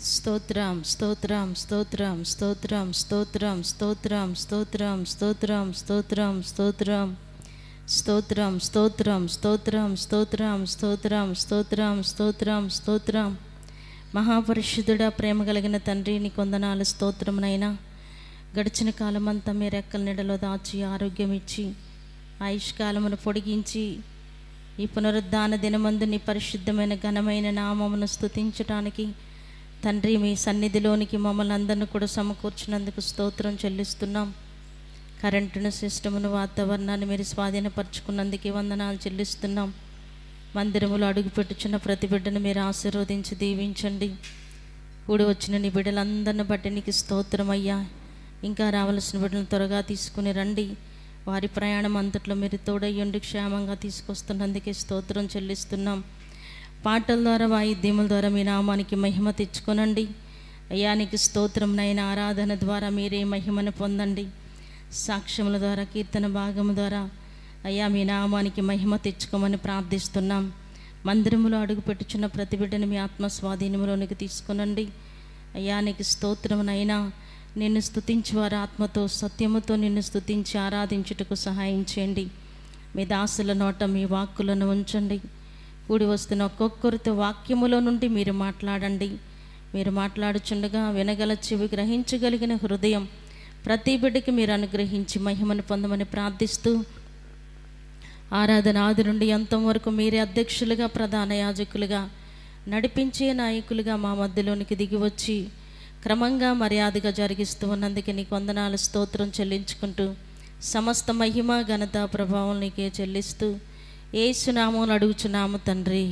స్తోత్రం స్తోత్రం స్తోత్రం స్తోత్రం స్తోత్రం స్తోత్రం స్తోత్రం స్తోత్రం స్తోత్రం స్తోత్రం స్తోత్రం స్తోత్రం స్తోత్రం స్తోత్రం స్తోత్రం స్తోత్రం స్తోత్రం స్తోత్రం. మహాపరిశుద్ధుడా, ప్రేమ కలిగిన తండ్రి, నీ కొందనాలు స్తోత్రమునైనా. గడిచిన కాలమంతా మీ రెక్కల నీడలో దాచి ఆరోగ్యం ఇచ్చి ఆయుష్కాలమును పొడిగించి ఈ పునరుద్ధాన దినమందు నీ పరిశుద్ధమైన ఘనమైన నామమును స్తుతించటానికి తండ్రి మీ సన్నిధిలోనికి మమ్మల్ని అందరిని కూడా సమకూర్చినందుకు స్తోత్రం చెల్లిస్తున్నాం. కరెంటును, సిస్టమును, వాతావరణాన్ని మీరు స్వాధీనపరచుకున్నందుకు వందనాలు చెల్లిస్తున్నాం. మందిరములో అడుగుపెట్టుచున్న ప్రతి బిడ్డను మీరు ఆశీర్వదించి దీవించండి. కూడి వచ్చిన నీ బిడ్డలందరిని బట్టి నీకు స్తోత్రం అయ్యా. ఇంకా రావాల్సిన బిడ్డలను త్వరగా తీసుకుని రండి. వారి ప్రయాణం అంతట్లో మీరు తోడయ్యుండి క్షేమంగా తీసుకొస్తున్నందుకే స్తోత్రం చెల్లిస్తున్నాం. పాటల ద్వారా, వాయిద్యముల ద్వారా మీ నామానికి మహిమ తెచ్చుకొనండి అయ్యా. నీకు స్తోత్రం నైనా. ఆరాధన ద్వారా మీరే మహిమను పొందండి. సాక్ష్యముల ద్వారా, కీర్తన భాగము ద్వారా అయ్యా మీ నామానికి మహిమ తెచ్చుకోమని ప్రార్థిస్తున్నాం. మందిరములో అడుగుపెట్టుచున్న ప్రతి బిడ్డను మీ ఆత్మ స్వాధీనములోనికి తీసుకునండి అయ్యా. నీకు స్తోత్రమునైనా. నిన్ను స్తుతించి వారు ఆత్మతో సత్యముతో నిన్ను స్తుతించి ఆరాధించుటకు సహాయం చేయండి. మీ దాసుల నోట మీ వాక్కులను ఉంచండి. కూడి వస్తున్న ఒక్కొక్కరితో వాక్యములో నుండి మీరు మాట్లాడండి. మీరు మాట్లాడుచుండగా వినగల చెవి, గ్రహించగలిగిన హృదయం ప్రతి బిడ్డకి మీరు అనుగ్రహించి మహిమను పొందమని ప్రార్థిస్తూ, ఆరాధన ఆది నుండి అంతం వరకు మీరే అధ్యక్షులుగా, ప్రధాన యాజకులుగా, నడిపించే నాయకులుగా మా మధ్యలోనికి దిగి వచ్చి క్రమంగా మర్యాదగా జరిగిస్తూ ఉన్నందుకే నీకు వందనాలు, స్తోత్రం చెల్లించుకుంటూ సమస్త మహిమ, ఘనత, ప్రభావం నీకే చెల్లిస్తూ యేసు నామమున అడుగుచున్నాము తండ్రి,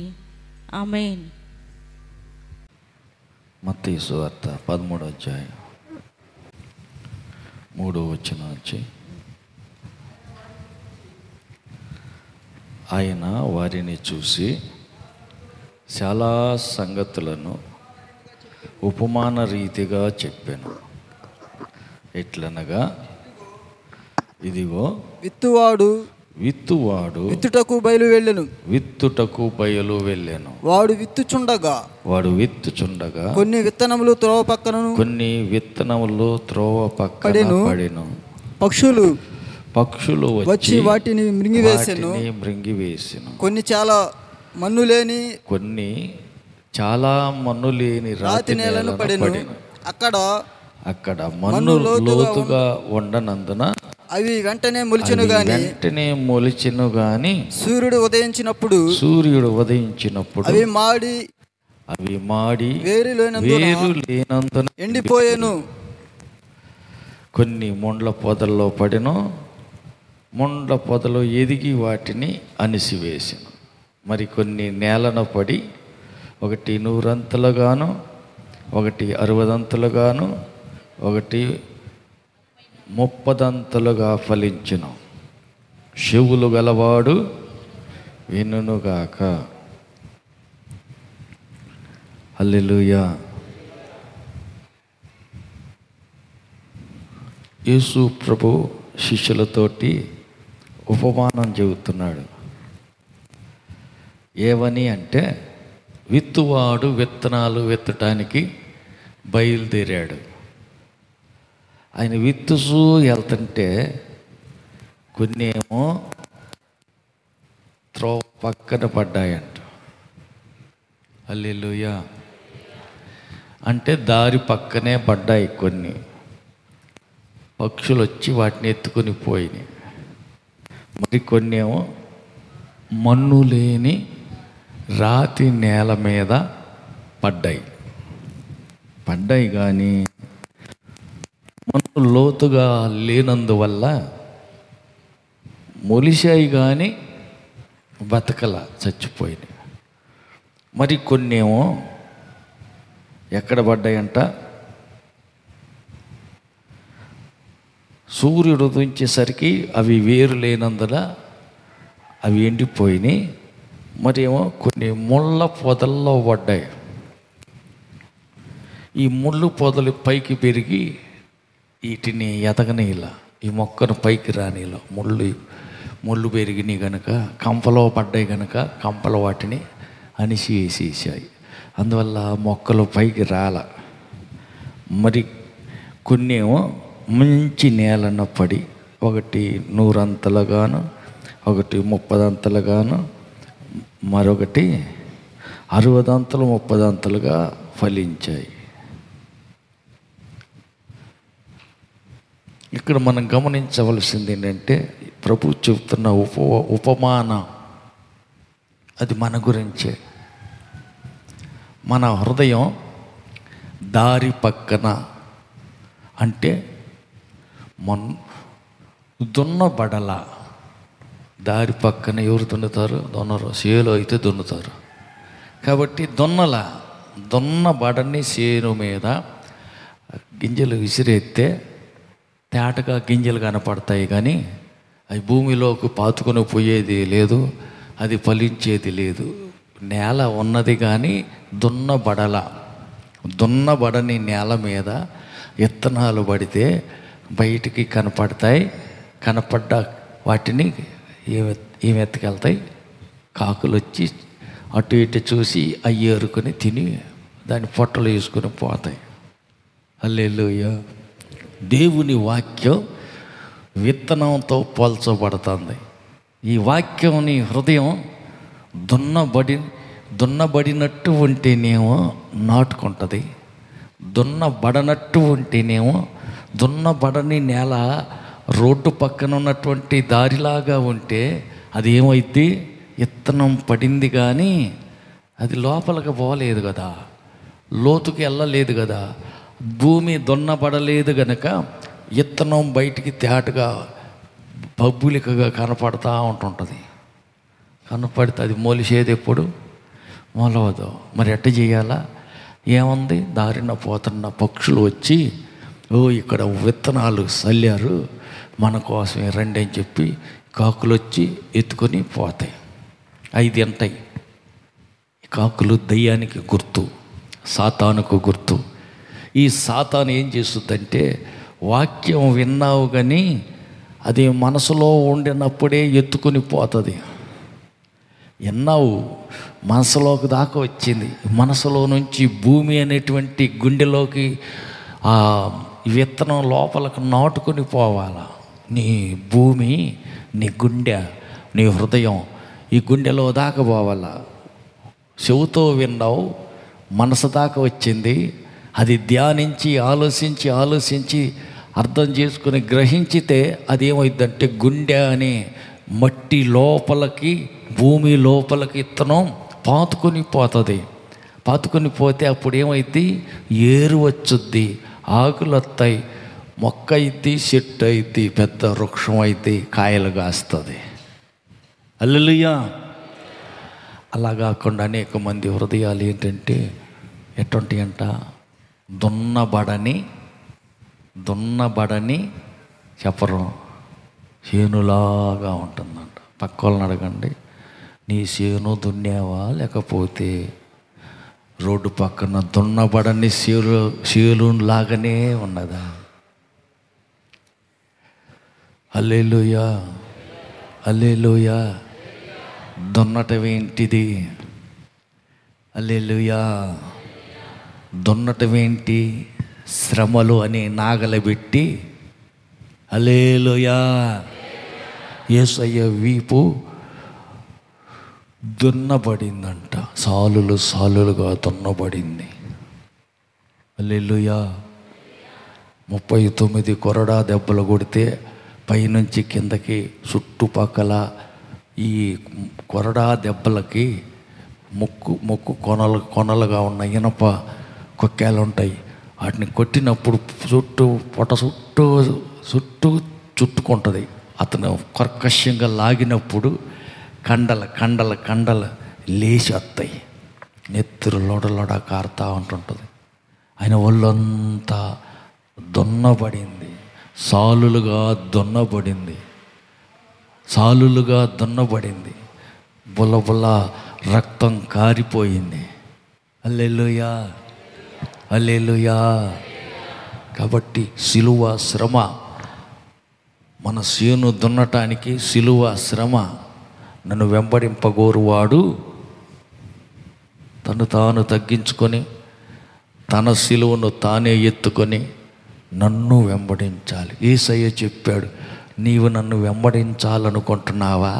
ఆమేన్. మత్తయి సువార్త 13వ అధ్యాయం 3వ వచనం నుంచి, ఆయన వారిని చూసి చాలా సంగతులను ఉపమాన రీతిగా చెప్పాను. ఎట్లనగా, ఇదిగో విత్తువాడు విత్తుటకు బయలు వెళ్ళెను. వాడు విత్తుచుండగా కొన్ని విత్తనములు త్రోవ పక్కన పడెను. పక్షులు వచ్చి వాటిని మృంగివేసెను. కొన్ని చాలా మన్ను లేని రాతి నేలను పడెను. అక్కడ మన్ను లోతుగా ఉండనందున అవి వెంటనే మొలిచెను గాని సూర్యుడు ఉదయించినప్పుడు అవి మాడి వేరు లేనందున ఎండిపోయెను. కొన్ని ముండ్ల పొదల్లో పడెను. ముండ్ల పొదలు ఎదిగి వాటిని అణిసివేసెను. మరి కొన్ని నేలను పడి ఒకటి 100 అంతలుగాను, ఒకటి 60 అంతలుగాను, ఒకటి 30 అంతలుగా ఫలించును. చెవులు గలవాడు వినుగాక. హల్లెలూయా. యేసు ప్రభు శిష్యులతోటి ఉపమానం చెబుతున్నాడు. ఏమని అంటే, విత్తువాడు విత్తనాలు విత్తటానికి బయలుదేరాడు. ఆయన విత్తుసు వెళ్తుంటే కొన్ని ఏమో త్రోవ పక్కన పడ్డాయంట. హల్లెలూయా. అంటే దారి పక్కనే పడ్డాయి. కొన్ని పక్షులు వచ్చి వాటిని ఎత్తుకొని పోయినాయి. మరి కొన్ని ఏమో మన్ను లేని రాతి నేల మీద పడ్డాయి కానీ మన్ను లోతుగా లేనందువల్ల మొలిశాయి కానీ చచ్చిపోయినాయి. మరి కొన్ని ఏమో ఎక్కడ పడ్డాయంట, సూర్యుడు ఉదయించేసరికి అవి వేరు లేనందున అవి ఎండిపోయినాయి. మరి ఏమో కొన్ని ముళ్ళ పొదల్లో పడ్డాయి. ఈ ముళ్ళు పొదలు పైకి పెరిగి వీటిని ఎదగనీలా, ఈ మొక్కను పైకి రానిలా. ముళ్ళు పెరిగినాయి కనుక, కంపలో పడ్డాయి కనుక కంపలు వాటిని అణిసి వేసేసాయి. అందువల్ల మొక్కలు పైకి రాల. మరి కొన్ని ఏమో మంచి నేలన పడి, ఒకటి 100 అంతలుగాను, ఒకటి 30 అంతలుగాను, మరొకటి 60 అంతలు 30 అంతలుగా ఫలించాయి. ఇక్కడ మనం గమనించవలసింది ఏంటంటే, ప్రభు చెబుతున్న ఉపమానం అది మన గురించే. మన హృదయం దారి పక్కన అంటే దున్నబడల. దారి పక్కన ఎవరు దున్నుతారు? దున్నరు. చేలో అయితే దున్నుతారు. కాబట్టి దున్నబడని చేను మీద గింజలు విసిరేస్తే తేటగా గింజలు కనపడతాయి, కానీ అవి భూమిలోకి పాతుకొని పోయేది లేదు, అది ఫలించేది లేదు. నేల ఉన్నది కానీ దున్నబడని నేల మీద విత్తనాలు పడితే బయటికి కనపడతాయి. కనపడ్డ వాటిని ఏమి ఎత్తుకెళ్తాయి? కాకులు వచ్చి అటు ఇటు చూసి అవి ఏరుకొని తిని దాని పొట్టలు వేసుకొని పోతాయి. హల్లెలూయా. దేవుని వాక్యం విత్తనంతో పోల్చబడుతుంది. ఈ వాక్యం నీ హృదయం దున్నబడినట్టు ఉంటేనేమో నాటుకుంటుంది, దున్నబడనట్టు ఉంటేనేమో, దున్నబడని నేల రోడ్డు పక్కన ఉన్నటువంటి దారిలాగా ఉంటే అది ఏమైద్ది? విత్తనం పడింది కానీ అది లోపలికి పోలేదు కదా, లోతుకి వెళ్ళలేదు కదా, భూమి దున్నబడలేదు గనక విత్తనం బయటికి తేటగా పబ్బులికగా కనపడతా ఉంటుంటుంది. కనపడితే అది మొలిసేది ఎప్పుడు? మొలవదు. మరి ఎట్ట చేయాలా? ఏముంది? దారిన పోతున్న పక్షులు వచ్చి ఇక్కడ విత్తనాలు చల్లారు, మన కోసమే రండి అని చెప్పి కాకులు వచ్చి ఎత్తుకొని పోతాయి. అవి తింటాయి. కాకులు దయ్యానికి గుర్తు, సాతానుకు గుర్తు. ఈ సాతాను ఏం చేస్తుందంటే, వాక్యం విన్నావు కానీ అది మనసులో ఉండినప్పుడే ఎత్తుకొని పోతుంది. విన్నావు, మనసులోకి దాకా వచ్చింది, మనసులో నుంచి భూమి అనేటువంటి గుండెలోకి ఆ విత్తనం లోపలికి నాటుకొని పోవాలా. నీ భూమి, నీ గుండె, నీ హృదయం ఈ గుండెలో దాకా పోవాలా. చెవుతో విన్నావు, మనసు దాకా వచ్చింది, అది ధ్యానించి ఆలోచించి అర్థం చేసుకుని గ్రహించితే అది ఏమైందంటే గుండె అనే మట్టి లోపలికి, భూమి లోపలికి విత్తనం పాతుకొని పోతుంది. పాతుకొని పోతే అప్పుడు ఏమైద్ది? ఏరు వచ్చుద్ది, ఆకులు వస్తాయి, మొక్క అయిద్ది, చెట్టు అయిద్ది, పెద్ద వృక్షం అయిద్ది, కాయలు కాస్తుంది. హల్లెలూయా. అలా కాకుండా అనేక మంది హృదయాలు ఏంటంటే ఎటువంటి అంట, దున్నబడని చెప్పరు, చేనులాగా ఉంటుందంట. పక్క వాళ్ళని అడగండి, నీ చేను దున్నేవా లేకపోతే రోడ్డు పక్కన దున్నబడని చేను లాగానే ఉన్నదా? హల్లెలూయా, హల్లెలూయా. దున్నటమేంటిది? హల్లెలూయా. దున్నటమేంటి? శ్రమలు అనే నాగలబెట్టి, హల్లెలూయా, యేసయ్య వీపు దున్నబడిందంట, సాలులుగా దున్నబడింది. హల్లెలూయా. 39 కొరడా దెబ్బలు కొడితే పైనుంచి కిందకి చుట్టుపక్కల ఈ కొరడా దెబ్బలకి ముక్కు కొనలుగా ఉన్న ఇనప కొక్కేలు ఉంటాయి. వాటిని కొట్టినప్పుడు పొట్ట చుట్టూ చుట్టుకుంటుంది. అతను కర్కశంగా లాగినప్పుడు కండల లేచి వస్తాయి, నెత్తురు లోడలోడ కారుతూ ఉంటుంటుంది. ఆయన ఒళ్ళంతా దున్నబడింది, సాలులుగా దున్నబడింది, బుల్ల రక్తం కారిపోయింది. హల్లెలూయా, హల్లెలూయా. కాబట్టి సిలువ శ్రమ, మన చేను దున్నటానికి సిలువ శ్రమ. నన్ను వెంబడింపగోరువాడు తను తాను తగ్గించుకొని తన సిలువను తానే ఎత్తుకొని నన్ను వెంబడించాలి. యేసయ్య చెప్పాడు, నీవు నన్ను వెంబడించాలనుకుంటున్నావా?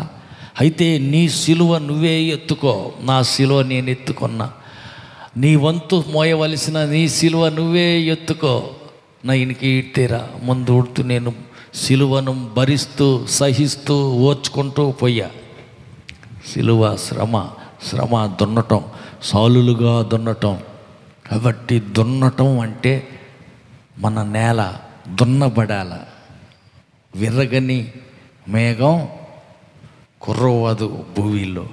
అయితే నీ సిలువ నువ్వే ఎత్తుకో. నా సిలువ నేను ఎత్తుకున్నా. నీ వంతు మోయవలసిన నీ సిలువ నువ్వే ఎత్తుకో. నా ఇనికి తీరా ముందు ఉడుతూ నేను సిలువను భరిస్తూ సహిస్తూ ఓర్చుకుంటూ పోయా. సిలువ శ్రమ దున్నటం, సాలులుగా దున్నటం. కాబట్టి దున్నటం అంటే మన నేల దున్నబడాల. విర్రగని మేఘం కుర్రవదు భూమిలో,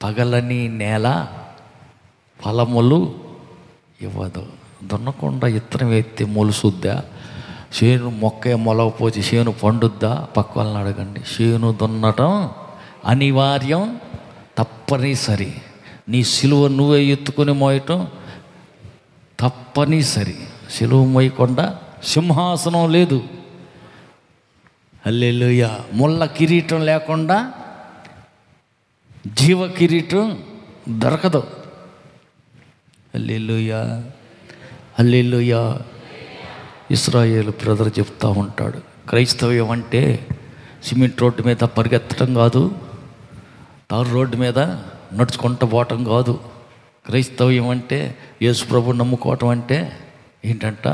పగలని నేల ఫలములు ఇవ్వదు. దున్నకుండా ఇత్తనం ఎత్తి మొలుసుద్దా? చేను మొక్క మొలకపోతే చేను పండుద్దా? పక్క వాళ్ళని అడగండి. చేను దున్నటం అనివార్యం, తప్పనిసరి. నీ సిలువ నువ్వే ఎత్తుకొని మోయటం తప్పనిసరి. సిలువ మోయకుండా సింహాసనం లేదు. హల్లెలూయా. ముళ్ళ కిరీటం లేకుండా జీవ కిరీటం దొరకదు. హల్లెలూయా, హల్లెలూయా. ఇశ్రాయేలు బ్రదర్ చెప్తూ ఉంటాడు, క్రైస్తవ్యం అంటే సిమెంట్ రోడ్డు మీద పరిగెత్తడం కాదు, తారు రోడ్డు మీద నడుచుకుంటూ పోవటం కాదు. క్రైస్తవ్యం అంటే యేసు ప్రభువు నమ్ముకోవటం అంటే ఏంటంట?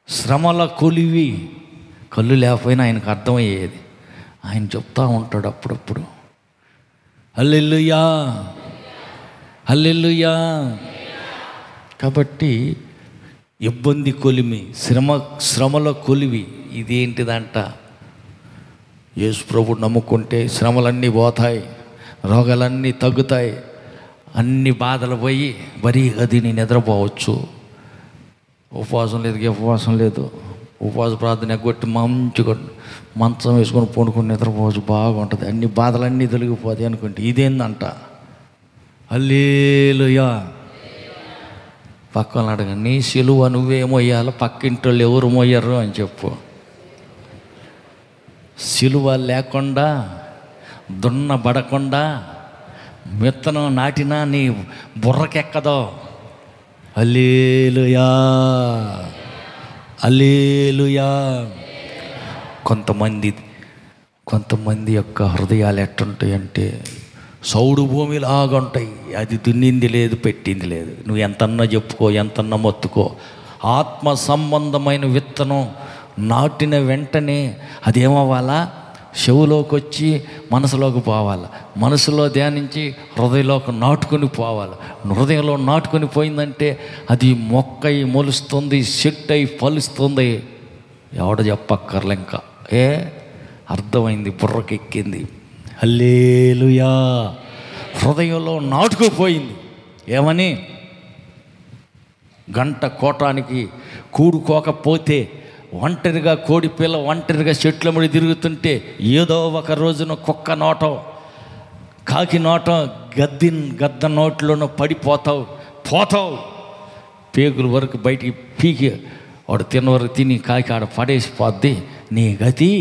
శ్రమల కొలివి. కళ్ళు లేకపోయినా ఆయనకు అర్థమయ్యేది. ఆయన చెప్తూ ఉంటాడు అప్పుడప్పుడు. హల్లెలూయా, హల్లెలూయా. కాబట్టి ఇబ్బంది కొలిమి, శ్రమల కొలివి ఇదేంటిదంట? యేసు ప్రభువు నమ్ముకుంటే శ్రమలన్నీ పోతాయి, రోగాలన్నీ తగ్గుతాయి, అన్ని బాధలు పోయి బరీగా దీన్ని నిద్రపోవచ్చు. ఉపవాసం లేదు, ఉపవాసం లేదు, ఉపవాస ప్రార్థన ఎగ్గొట్టి మంచిగా మంచం వేసుకొని పండుకొని నిద్రపోవచ్చు, బాగుంటుంది, అన్ని బాధలన్నీ తొలగిపోతాయి అనుకుంటే ఇదేందంట? హల్లెలూయా. పక్కన అడగండి, నీ సిలువ నువ్వే మోయాలి, పక్కింటి వాళ్ళు ఎవరు మోయరు అని చెప్పు. సిలువ లేకుండా దున్నబడకుండా విత్తనం నాటినా నీ బుర్రకెక్కదో. హల్లెలూయా, హల్లెలూయా. కొంతమంది యొక్క హృదయాలు ఎట్టుంటాయంటే సౌడు భూమిలాగా ఉంటాయి. అది దున్నింది లేదు, పెట్టింది లేదు. నువ్వు ఎంతన్నా చెప్పుకో, ఎంతన్నా మొత్తుకో. ఆత్మ సంబంధమైన విత్తనం నాటిన వెంటనే అదేమవ్వాలా? చెవులోకి వచ్చి మనసులోకి పోవాలి, మనసులో ధ్యానించి హృదయంలోకి నాటుకొని పోవాలి. హృదయంలో నాటుకొని పోయిందంటే అది మొక్కై మొలుస్తుంది, చెట్టు అయి ఫలిస్తుంది. ఎవడ చెప్పక్కర్లే ఇంకా. అర్థమైంది, బుర్రకెక్కింది. హల్లెలూయా. హృదయంలో నాటుకుపోయింది. ఏమని? గంట కోటానికి కూడుకోకపోతే, ఒంటరిగా కోడిపిల్ల ఒంటరిగా చెట్ల ముడి తిరుగుతుంటే ఏదో ఒక రోజున కుక్క నోటం, కాకి నోటం, గద్ద నోట్లోనూ పడిపోతావు, పేగుల వరకు బయటికి పీకి వాడు తిన్న వరకు తిని కాకి ఆడ పడేసిపోద్ది. నీ గతి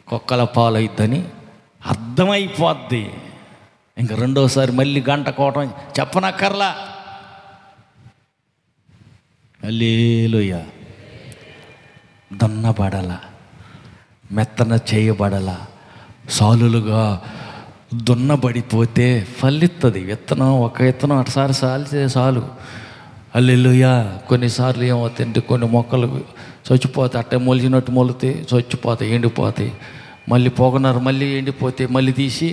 కుక్కల పాలైద్దని అర్థమైపోద్ది. ఇంక రెండోసారి మళ్ళీ గంట కోటం చెప్పనక్కర్లా. హల్లెలూయా. దున్నబడల, మెత్తన చేయబడల, సాలులుగా దున్నబడిపోతే ఫలిస్తుంది విత్తనం. ఒక విత్తనం అటుసారి సాలితే చాలు. హల్లెలూయా. కొన్నిసార్లు ఏమవుతాయంటే కొన్ని మొక్కలు చచ్చిపోతాయి, అట్టే మొలిచినట్టు మొలితే చచ్చిపోతాయి, ఎండిపోతాయి. మళ్ళీ పొగనారు, మళ్ళీ ఎండిపోతే మళ్ళీ తీసి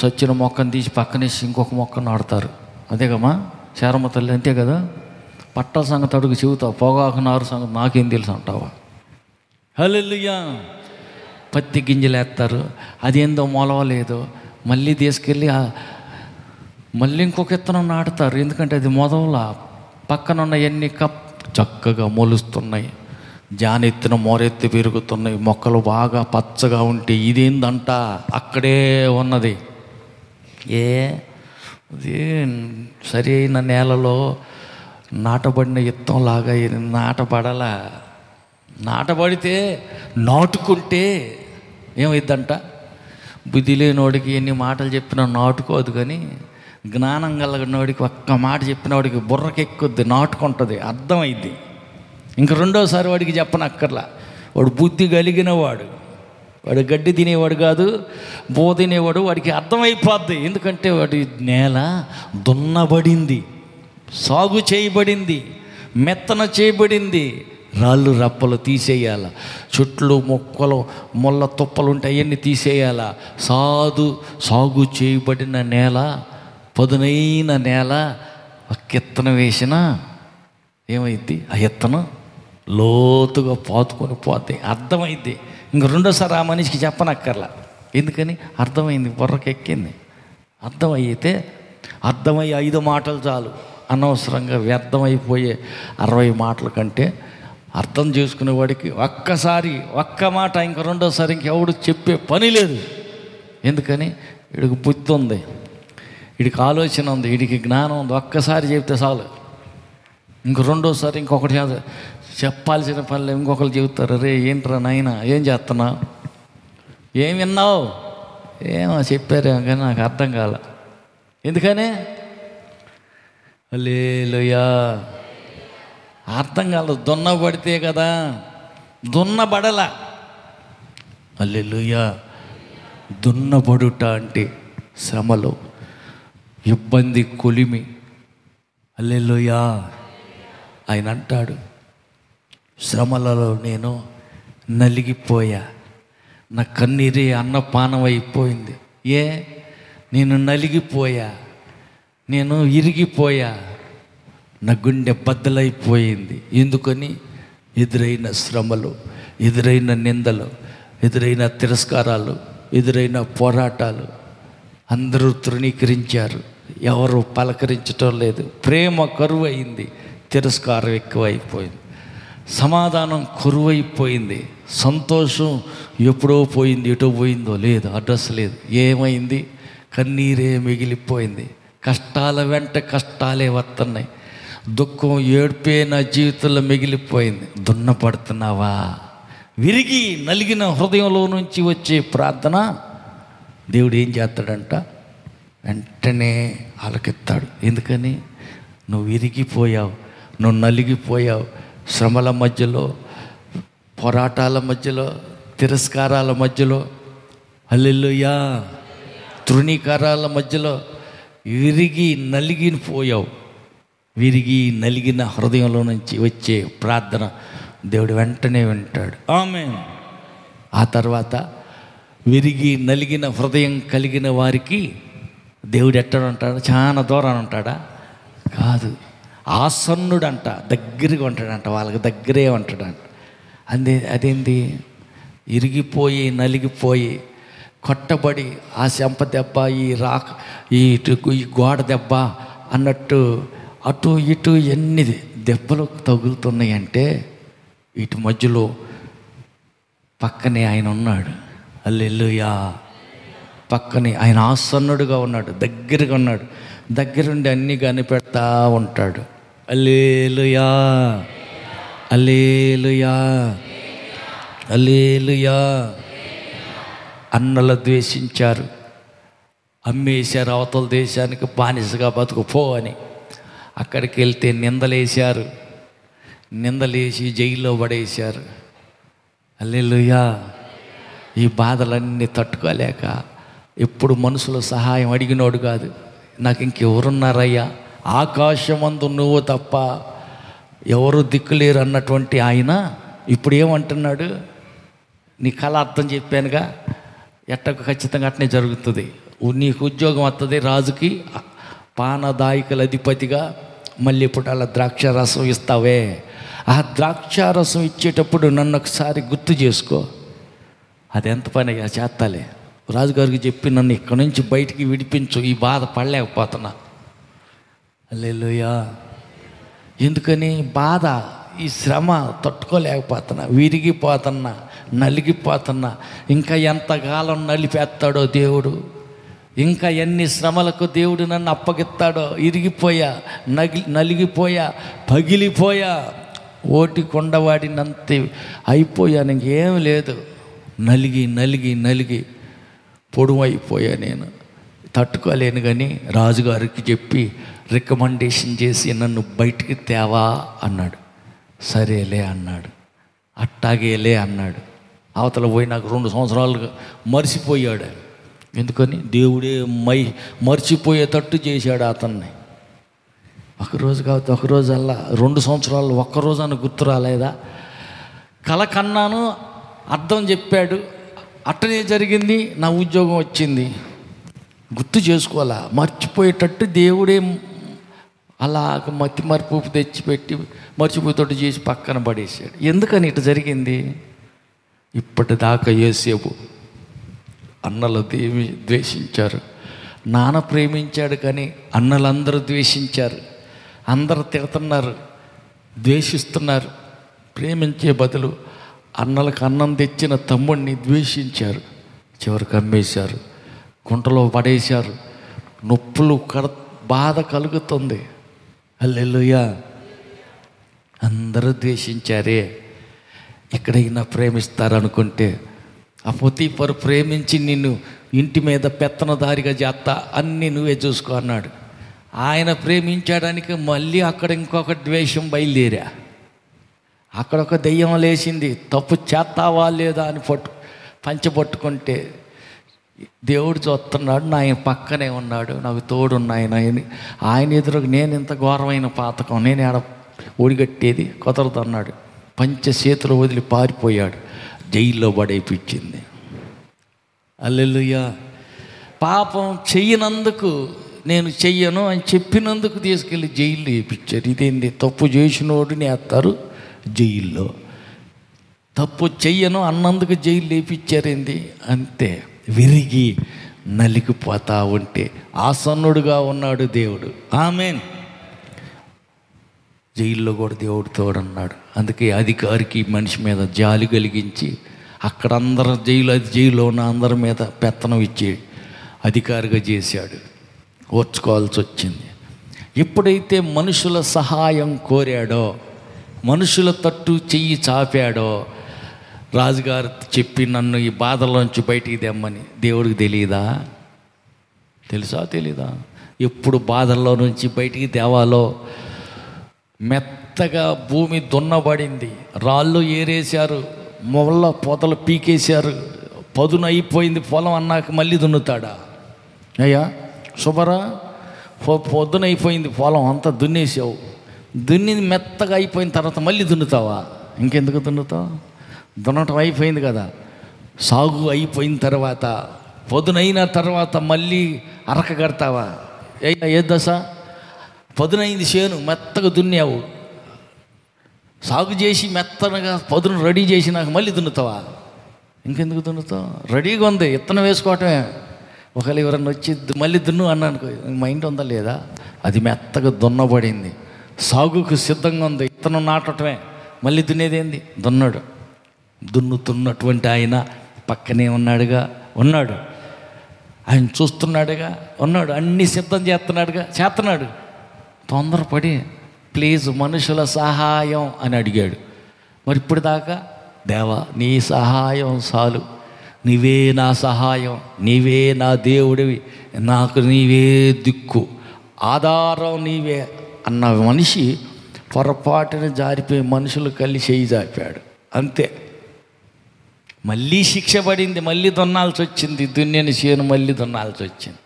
చచ్చిన మొక్కను తీసి పక్కనేసి ఇంకొక మొక్కను నాటుతారు. అదేగమ్మా శారమ్మ తల్లి, అంతే కదా. పట్టల సంగతి అడుగు చెబుతావు, పొగాకు నారు సంగతి నాకేం తెలుసు అంటావా? హల్లెలూయా. పత్తి గింజలు వేస్తారు, అదేందో మొలవలేదు, మళ్ళీ తీసుకెళ్ళి మళ్ళీ ఇంకొక విత్తనం నాటుతారు. ఎందుకంటే అది మొదల పక్కనున్న ఎన్ని చక్కగా మొలుస్తున్నాయి, జానెత్తిన మోరెత్తి పెరుగుతున్నాయి, మొక్కలు బాగా పచ్చగా ఉంటే ఇదేందంట? అక్కడే ఉన్నది. ఇది సరైన నేలలో నాటబడిన విత్తంలాగా నాటబడితే నాటుకుంటే ఏమైద్దంట? బుద్ధి లేనోడికి ఎన్ని మాటలు చెప్పినా నాటుకోదు, కానీ జ్ఞానం కలిగినవాడికి ఒక్క మాట చెప్పినవాడికి బుర్రకెక్కుద్ది, నాటుకుంటుంది, అర్థమైద్ది. ఇంక రెండోసారి వాడికి చెప్పనక్కర్లా. వాడు బుద్ధి కలిగిన వాడు, వాడు గడ్డి తినేవాడు కాదు, బో తినేవాడు. వాడికి అర్థమైపోద్ది. ఎందుకంటే వాడి నేల దున్నబడింది, సాగు చేయబడింది, మెత్తన చేయబడింది. రాళ్ళు రప్పలు తీసేయాల, చెట్లు మొక్కలు ముళ్ళ తుప్పలు ఉంటాయి, అవన్నీ తీసేయాల. సాగు చేయబడిన నేల, పదునైన నేల. ఒక ఇత్తనం వేసినా ఏమైద్ది? ఆ ఇత్తనం లోతుగా పాతుకొని పోతే అర్థమైద్ది. ఇంక రెండోసారి ఆ మనిషికి చెప్పనక్కర్లా. ఎందుకని? అర్థమైంది, బుర్రకెక్కింది. అర్థమయ్యే 5 మాటలు చాలు. అనవసరంగా వ్యర్థమైపోయే 60 మాటల కంటే అర్థం చేసుకునేవాడికి ఒక్క మాట, ఇంక రెండోసారి ఇంకెవడు చెప్పే పని లేదు. ఎందుకని? వీడికి బుద్ధి ఉంది, వీడికి ఆలోచన ఉంది, వీడికి జ్ఞానం ఉంది. ఒక్కసారి చెప్తే చాలు. ఇంక రెండోసారి ఇంకొకటి చెప్పాల్సిన పనులు ఇంకొకరు చెబుతారు. రే ఏంట్రా నాయన, ఏం చేస్తున్నా, ఏం విన్నావు, ఏమో చెప్పారు కానీ నాకు అర్థం కాల. ఎందుకని? హల్లెలూయా. అర్థం కాలేదు. దున్నబడితే కదా, దున్నబడల. హల్లెలూయా. దున్నబడుట అంటే శ్రమలో, ఇబ్బంది, కొలిమి. హల్లెలూయా. ఆయన అంటాడు, శ్రమలలో నేను నలిగిపోయా, నా కన్నీరే అన్నపానం అయిపోయింది. నేను నలిగిపోయా, నేను ఇరిగిపోయా, నా గుండె బద్దలైపోయింది. ఎందుకని? ఎదురైన శ్రమలు, ఎదురైన నిందలు, ఎదురైన తిరస్కారాలు, ఎదురైన పోరాటాలు. అందరూ తృణీకరించారు, ఎవరు పలకరించటం లేదు. ప్రేమ కరువైంది, తిరస్కారం ఎక్కువైపోయింది, సమాధానం కరువైపోయింది, సంతోషం ఎప్పుడో పోయింది, ఎటో పోయిందో లేదు, అడ్రస్ లేదు. ఏమైంది? కన్నీరే మిగిలిపోయింది. కష్టాల వెంట కష్టాలే వస్తున్నాయి. దుఃఖం, ఏడ్పే నా జీవితంలో మిగిలిపోయింది. దున్నపడుతున్నావా? విరిగి నలిగిన హృదయంలో నుంచి వచ్చే ప్రార్థన దేవుడు ఏం చేస్తాడంట? వెంటనే ఆలకిస్తాడు. ఎందుకని? నువ్వు విరిగిపోయావు, నువ్వు నలిగిపోయావు. శ్రమల మధ్యలో, పోరాటాల మధ్యలో, తిరస్కారాల మధ్యలో, హల్లెలూయా, తృణీకారాల మధ్యలో విరిగి నలిగిపోయావు. విరిగి నలిగిన హృదయంలో నుంచి వచ్చే ప్రార్థన దేవుడు వెంటనే వింటాడు. ఆమేన్. ఆ తర్వాత విరిగి నలిగిన హృదయం కలిగిన వారికి దేవుడు ఎక్కడ ఉంటాడు? చాలా దూరాన్ని ఉంటాడా? కాదు, ఆసన్నుడంట, దగ్గరగా ఉంటాడంట, వాళ్ళకి దగ్గరే ఉంటాడంట. అదేంటి? ఇరిగిపోయి నలిగిపోయి కొట్టబడి ఆ చెంప దెబ్బ, ఈ గోడ దెబ్బ అన్నట్టు అటు ఇటు ఎన్ని దెబ్బలు తగులుతున్నాయంటే వీటి మధ్యలో పక్కనే ఆయన ఉన్నాడు. హల్లెలూయా. పక్కనే ఆయన ఆసన్నుడుగా ఉన్నాడు, దగ్గరగా ఉన్నాడు, దగ్గరుండి అన్నీ కనిపెడతా ఉంటాడు. హల్లెలూయా, హల్లెలూయా, హల్లెలూయా. అన్నలు ద్వేషించారు, అమ్మేశారు అవతల దేశానికి, బానిసగా బతుకుపో అని. అక్కడికి వెళ్తే నిందలేశారు, నిందలేసి జైల్లో పడేశారు. హల్లెలూయా. ఈ బాధలన్నీ తట్టుకోలేక ఎప్పుడు మనుషుల సహాయం అడిగినోడు కాదు. నాకు ఇంకెవరున్నారయ్యా, ఆకాశమందు నువ్వు తప్ప ఎవరు దిక్కులేరు అన్నటువంటి ఆయన ఇప్పుడు ఏమంటున్నాడు? నీ కళ అర్థం చెప్పానుగా, ఎట్టకు ఖచ్చితంగా అట్నే జరుగుతుంది. నీకు ఉద్యోగం వస్తుంది, రాజుకి పానదాయకుల అధిపతిగా. మళ్ళీ ఇప్పుడు అలా ద్రాక్షారసం ఇస్తావే, ఆ ద్రాక్షారసం ఇచ్చేటప్పుడు నన్ను ఒకసారి గుర్తు చేసుకో. అది ఎంత పని అయ్యా, చేస్తాలే. రాజుగారికి చెప్పి నన్ను ఇక్కడి నుంచి బయటికి విడిపించు, ఈ బాధ పడలేకపోతున్నా. హల్లెలూయా. ఎందుకని? బాధ, ఈ శ్రమ తట్టుకోలేకపోతున్నా, విరిగిపోతున్నా, నలిగిపోతున్నా. ఇంకా ఎంతకాలం నలిపేస్తాడో దేవుడు, ఇంకా ఎన్ని శ్రమలకు దేవుడు నన్ను అప్పగిస్తాడో. ఇరిగిపోయా, నలిగిపోయా, పగిలిపోయా, ఓటి కొండవాడినంతే అయిపోయాను, ఇంకేం లేదు. నలిగి నలిగి నలిగి పొడుమైపోయా నేను. తట్టుకోలేను కానీ రాజుగారికి చెప్పి రికమెండేషన్ చేసి నన్ను బయటికి తేవా అన్నాడు. సరేలే అన్నాడు. అట్టాగేలే అన్నాడు. అవతల పోయి నాకు 2 సంవత్సరాలుగా మర్చిపోయాడు. ఎందుకని? దేవుడే మర్చిపోయేటట్టు చేశాడు అతన్ని. ఒకరోజు కాదు, ఒకరోజు అలా 2 సంవత్సరాలు ఒక్కరోజు అని గుర్తు రాలేదా? కల కన్నాను, అర్థం చెప్పాడు, అట్టనే జరిగింది, నా ఉద్యోగం వచ్చింది. గుర్తు చేసుకోవాలా? మర్చిపోయేటట్టు దేవుడే అలాగ మర్పు తెచ్చిపెట్టి మర్చిపోయేటట్టు చేసి పక్కన పడేసాడు. ఎందుకని ఇటు జరిగింది? ఇప్పటిదాకా యోసేపు అన్నలు ద్వేషించారు, నాన్న ప్రేమించాడు కానీ అన్నలందరూ ద్వేషించారు. అందరూ తిడుతున్నారు, ద్వేషిస్తున్నారు. ప్రేమించే బదులు అన్నలకు అన్నం తెచ్చిన తమ్ముడిని ద్వేషించారు. చివరికి అమ్మేశారు, గుంటలో పడేశారు. నొప్పులు బాధ కలుగుతుంది. హల్లెలూయా. అందరూ ద్వేషించారే. ఎక్కడైనా ప్రేమిస్తారనుకుంటే ఆ పొతీఫరు ప్రేమించి నిన్ను ఇంటి మీద పెత్తనదారిగా చేస్తా, అన్నీ నువ్వే చూసుకో అన్నాడు. ఆయన ప్రేమించడానికి మళ్ళీ అక్కడ ఇంకొక ద్వేషం బయలుదేరా. అక్కడ ఒక దెయ్యం లేచింది, తప్పు చేస్తావా లేదా అని పంచబట్టుకుంటే దేవుడు చూస్తున్నాడు, నా ఆయన పక్కనే ఉన్నాడు, నాకు తోడున్నాయన. ఆయన ఎదురుకు నేను ఇంత ఘోరమైన పాతకం, నేను ఆడ ఒడిగట్టేది కుదరదు అన్నాడు. పంచచేతులు వదిలి పారిపోయాడు. జైల్లో పడేపించింది. హల్లెలూయా. పాపం చెయ్యనందుకు, నేను చెయ్యను అని చెప్పినందుకు తీసుకెళ్ళి జైల్లో వేయించారు. ఇదేంటి? తప్పు చేసినోడిని వేస్తారు జైల్లో, తప్పు చెయ్యను అన్నందుకు జైలు వేయించారేంది? అంతే. విరిగి నలిగిపోతా ఉంటే ఆసన్నుడుగా ఉన్నాడు దేవుడు. ఆమేన్. జైల్లో కూడా దేవుడు తోడన్నాడు. అందుకే అధికారికి మనిషి మీద జాలి కలిగించి అక్కడ అందరు జైల్లో ఉన్న అందరి మీద పెత్తనం ఇచ్చి అధికారిగా చేశాడు. ఓర్చుకోవాల్సి వచ్చింది. ఎప్పుడైతే మనుషుల సహాయం కోరాడో, మనుషుల తట్టు చెయ్యి చాపాడో, రాజుగారు చెప్పి నన్ను ఈ బాధల్లోంచి బయటికి తెమ్మని దేవుడికి తెలియదా? తెలుసా? తెలీదా? ఎప్పుడు బాధల్లో నుంచి బయటికి తేవాలో మెత్తగా భూమి దున్నబడింది, రాళ్ళు ఏరేశారు, మొల్ల పొదలు పీకేశారు, పదును అయిపోయింది పొలం అన్నాక మళ్ళీ దున్నుతాడా? అయ్యా శుభరా, పొద్దునైపోయింది పొలం అంతా దున్నేసావు, దున్నిది మెత్తగా అయిపోయిన తర్వాత మళ్ళీ దున్నుతావా? ఇంకెందుకు దున్నుతావు? దున్నటం అయిపోయింది కదా. సాగు అయిపోయిన తర్వాత, పొదునైన తర్వాత మళ్ళీ అరక కడతావా? ఏ దశ? పొదునైంది చేను, మెత్తగా దున్నావు, సాగు చేసి మెత్తనగా పదును రెడీ చేసి నాకు మళ్ళీ దున్నుతావా? ఇంకెందుకు దున్నుతావు? రెడీగా ఉంది, ఇత్తనం వేసుకోవటమే. ఒకవేళ ఎవరన్నా వచ్చి మళ్ళీ దున్ను అన్నాను, మైండ్ ఉందా లేదా? అది మెత్తగా దున్నబడింది, సాగుకు సిద్ధంగా ఉంది, ఇత్తనం నాటటమే. మళ్ళీ దున్నేదేంది? దున్నాడు. దున్నుతున్నటువంటి ఆయన పక్కనే ఉన్నాడుగా, ఉన్నాడు. ఆయన చూస్తున్నాడుగా, ఉన్నాడు. అన్నీ సిద్ధం చేస్తున్నాడు. తొందరపడి ప్లీజ్ మనుషుల సహాయం అని అడిగాడు. మరి ఇప్పుడు దాకా దేవా నీ సహాయం చాలు, నీవే నా సహాయం, నీవే నా దేవుడివి, నాకు నీవే దిక్కు, ఆధారం నీవే అన్న మనిషి పొరపాటున జారిపోయి మనుషులు కలిసి చేయి జాపాడు. అంతే. మళ్ళీ శిక్ష పడింది, మళ్ళీ దున్నాల్సి వచ్చింది, దున్నిన చేను మళ్ళీ దున్నాల్సి వచ్చింది.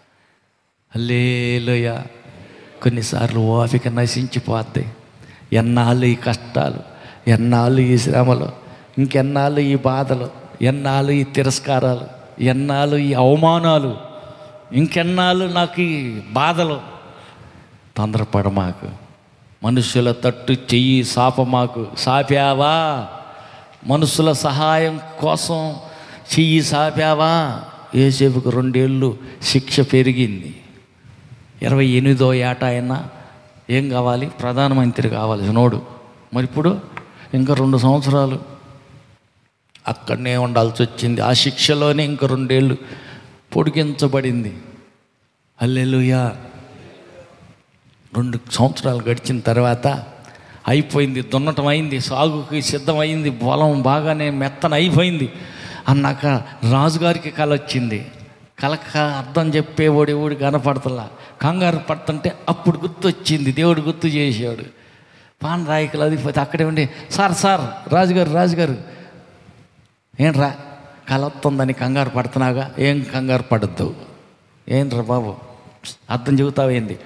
హల్లెలూయా. కొన్నిసార్లు ఓపిక నశించిపోద్ది. ఎన్నాళ్ళు ఈ కష్టాలు, ఎన్నాళ్ళు ఈ శ్రమలు, ఇంకెన్నాళ్ళు ఈ బాధలు, ఎన్నాళ్ళు ఈ తిరస్కారాలు, ఎన్నాళ్ళు ఈ అవమానాలు, ఇంకెన్నాళ్ళు నాకు ఈ బాధలు. తొందరపడమాకు, మనుషుల తట్టు చెయ్యి సాపమాకు. సాపావా? మనుషుల సహాయం కోసం చెయ్యి సాపావా? యోసేపుకు 2 ఏళ్ళు శిక్ష పెరిగింది. 28వ ఏట అయినా ఏం కావాలి? ప్రధానమంత్రి కావాల్సినోడు. మరి ఇప్పుడు ఇంకా 2 సంవత్సరాలు అక్కడనే ఉండాల్సి వచ్చింది. ఆ శిక్షలోనే ఇంకా 2 ఏళ్ళు పొడిగించబడింది. హల్లెలూయా. 2 సంవత్సరాలు గడిచిన తర్వాత అయిపోయింది, దున్నటం అయింది, సాగుకి సిద్ధమైంది, పొలం బాగానే మెత్తన అయిపోయింది అన్నాక రాజుగారికి కల వచ్చింది. కలక అర్థం చెప్పేవాడు ఎవడు కనపడతలా. కంగారు పడుతుంటే అప్పుడు గుర్తొచ్చింది, దేవుడు గుర్తు చేసాడు. పాన్ రాయికలు అధిపతి అక్కడే ఉండి, సార్ రాజుగారు ఏంట్రా కల వస్తుందని కంగారు పడుతున్నాగా? ఏం కంగారు పడద్దు, ఏంట్రా బాబు అర్థం చెబుతావేంది?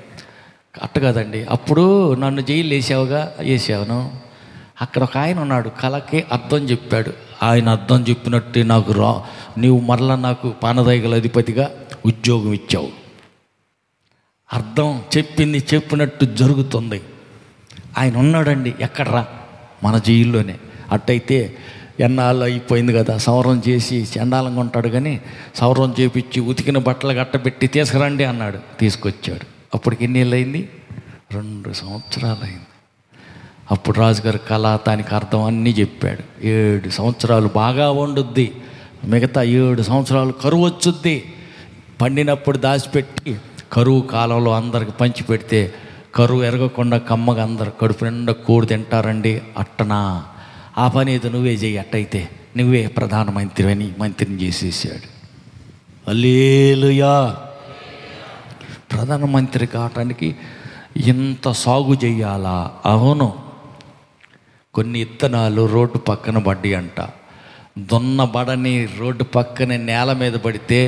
అట్ట కదండి, అప్పుడు నన్ను జైలు వేసాను. అక్కడ ఒక ఆయన ఉన్నాడు, కలకి అర్థం చెప్పాడు. ఆయన అర్థం చెప్పినట్టే నాకు నీవు మరలా నాకు పానదాయగల అధిపతిగా ఉద్యోగం ఇచ్చావు. అర్థం చెప్పింది చెప్పినట్టు జరుగుతుంది. ఆయన ఉన్నాడండి ఎక్కడ్రా? మన జైల్లోనే. అట్టయితే ఎన్నాళ్ళు అయిపోయింది కదా, సవరం చేసి చండాలంగా ఉంటాడు కానీ సవరం చేపించి ఉతికిన బట్టలు గట్టబెట్టి తీసుకురండి అన్నాడు. తీసుకొచ్చాడు. అప్పటికి ఎన్ని ఏళ్ళు అయింది? 2 సంవత్సరాలు అయింది. అప్పుడు రాజుగారు కళ దానికి అర్థం అన్నీ చెప్పాడు. 7 సంవత్సరాలు బాగా వండుద్ది, మిగతా 7 సంవత్సరాలు కరువు వచ్చుద్ది. పండినప్పుడు దాచిపెట్టి కరువు కాలంలో అందరికి పంచి పెడితే కరువు ఎరగకుండా కమ్మగా అందరు కడుపు నిండా కూడి తింటారండి. అట్టనా? ఆ పని ఏదో నువ్వే చెయ్యి, అట్టయితే నువ్వే ప్రధానమంత్రి అని మంత్రిని చేసేసాడు. హల్లెలూయా. ప్రధానమంత్రి కావటానికి ఇంత సాగు చెయ్యాలా? అవును. కొన్ని ఇత్తనాలు రోడ్డు పక్కన పడ్డాయి అంట. దున్నబడని రోడ్డు పక్కనే నేల మీద పడితే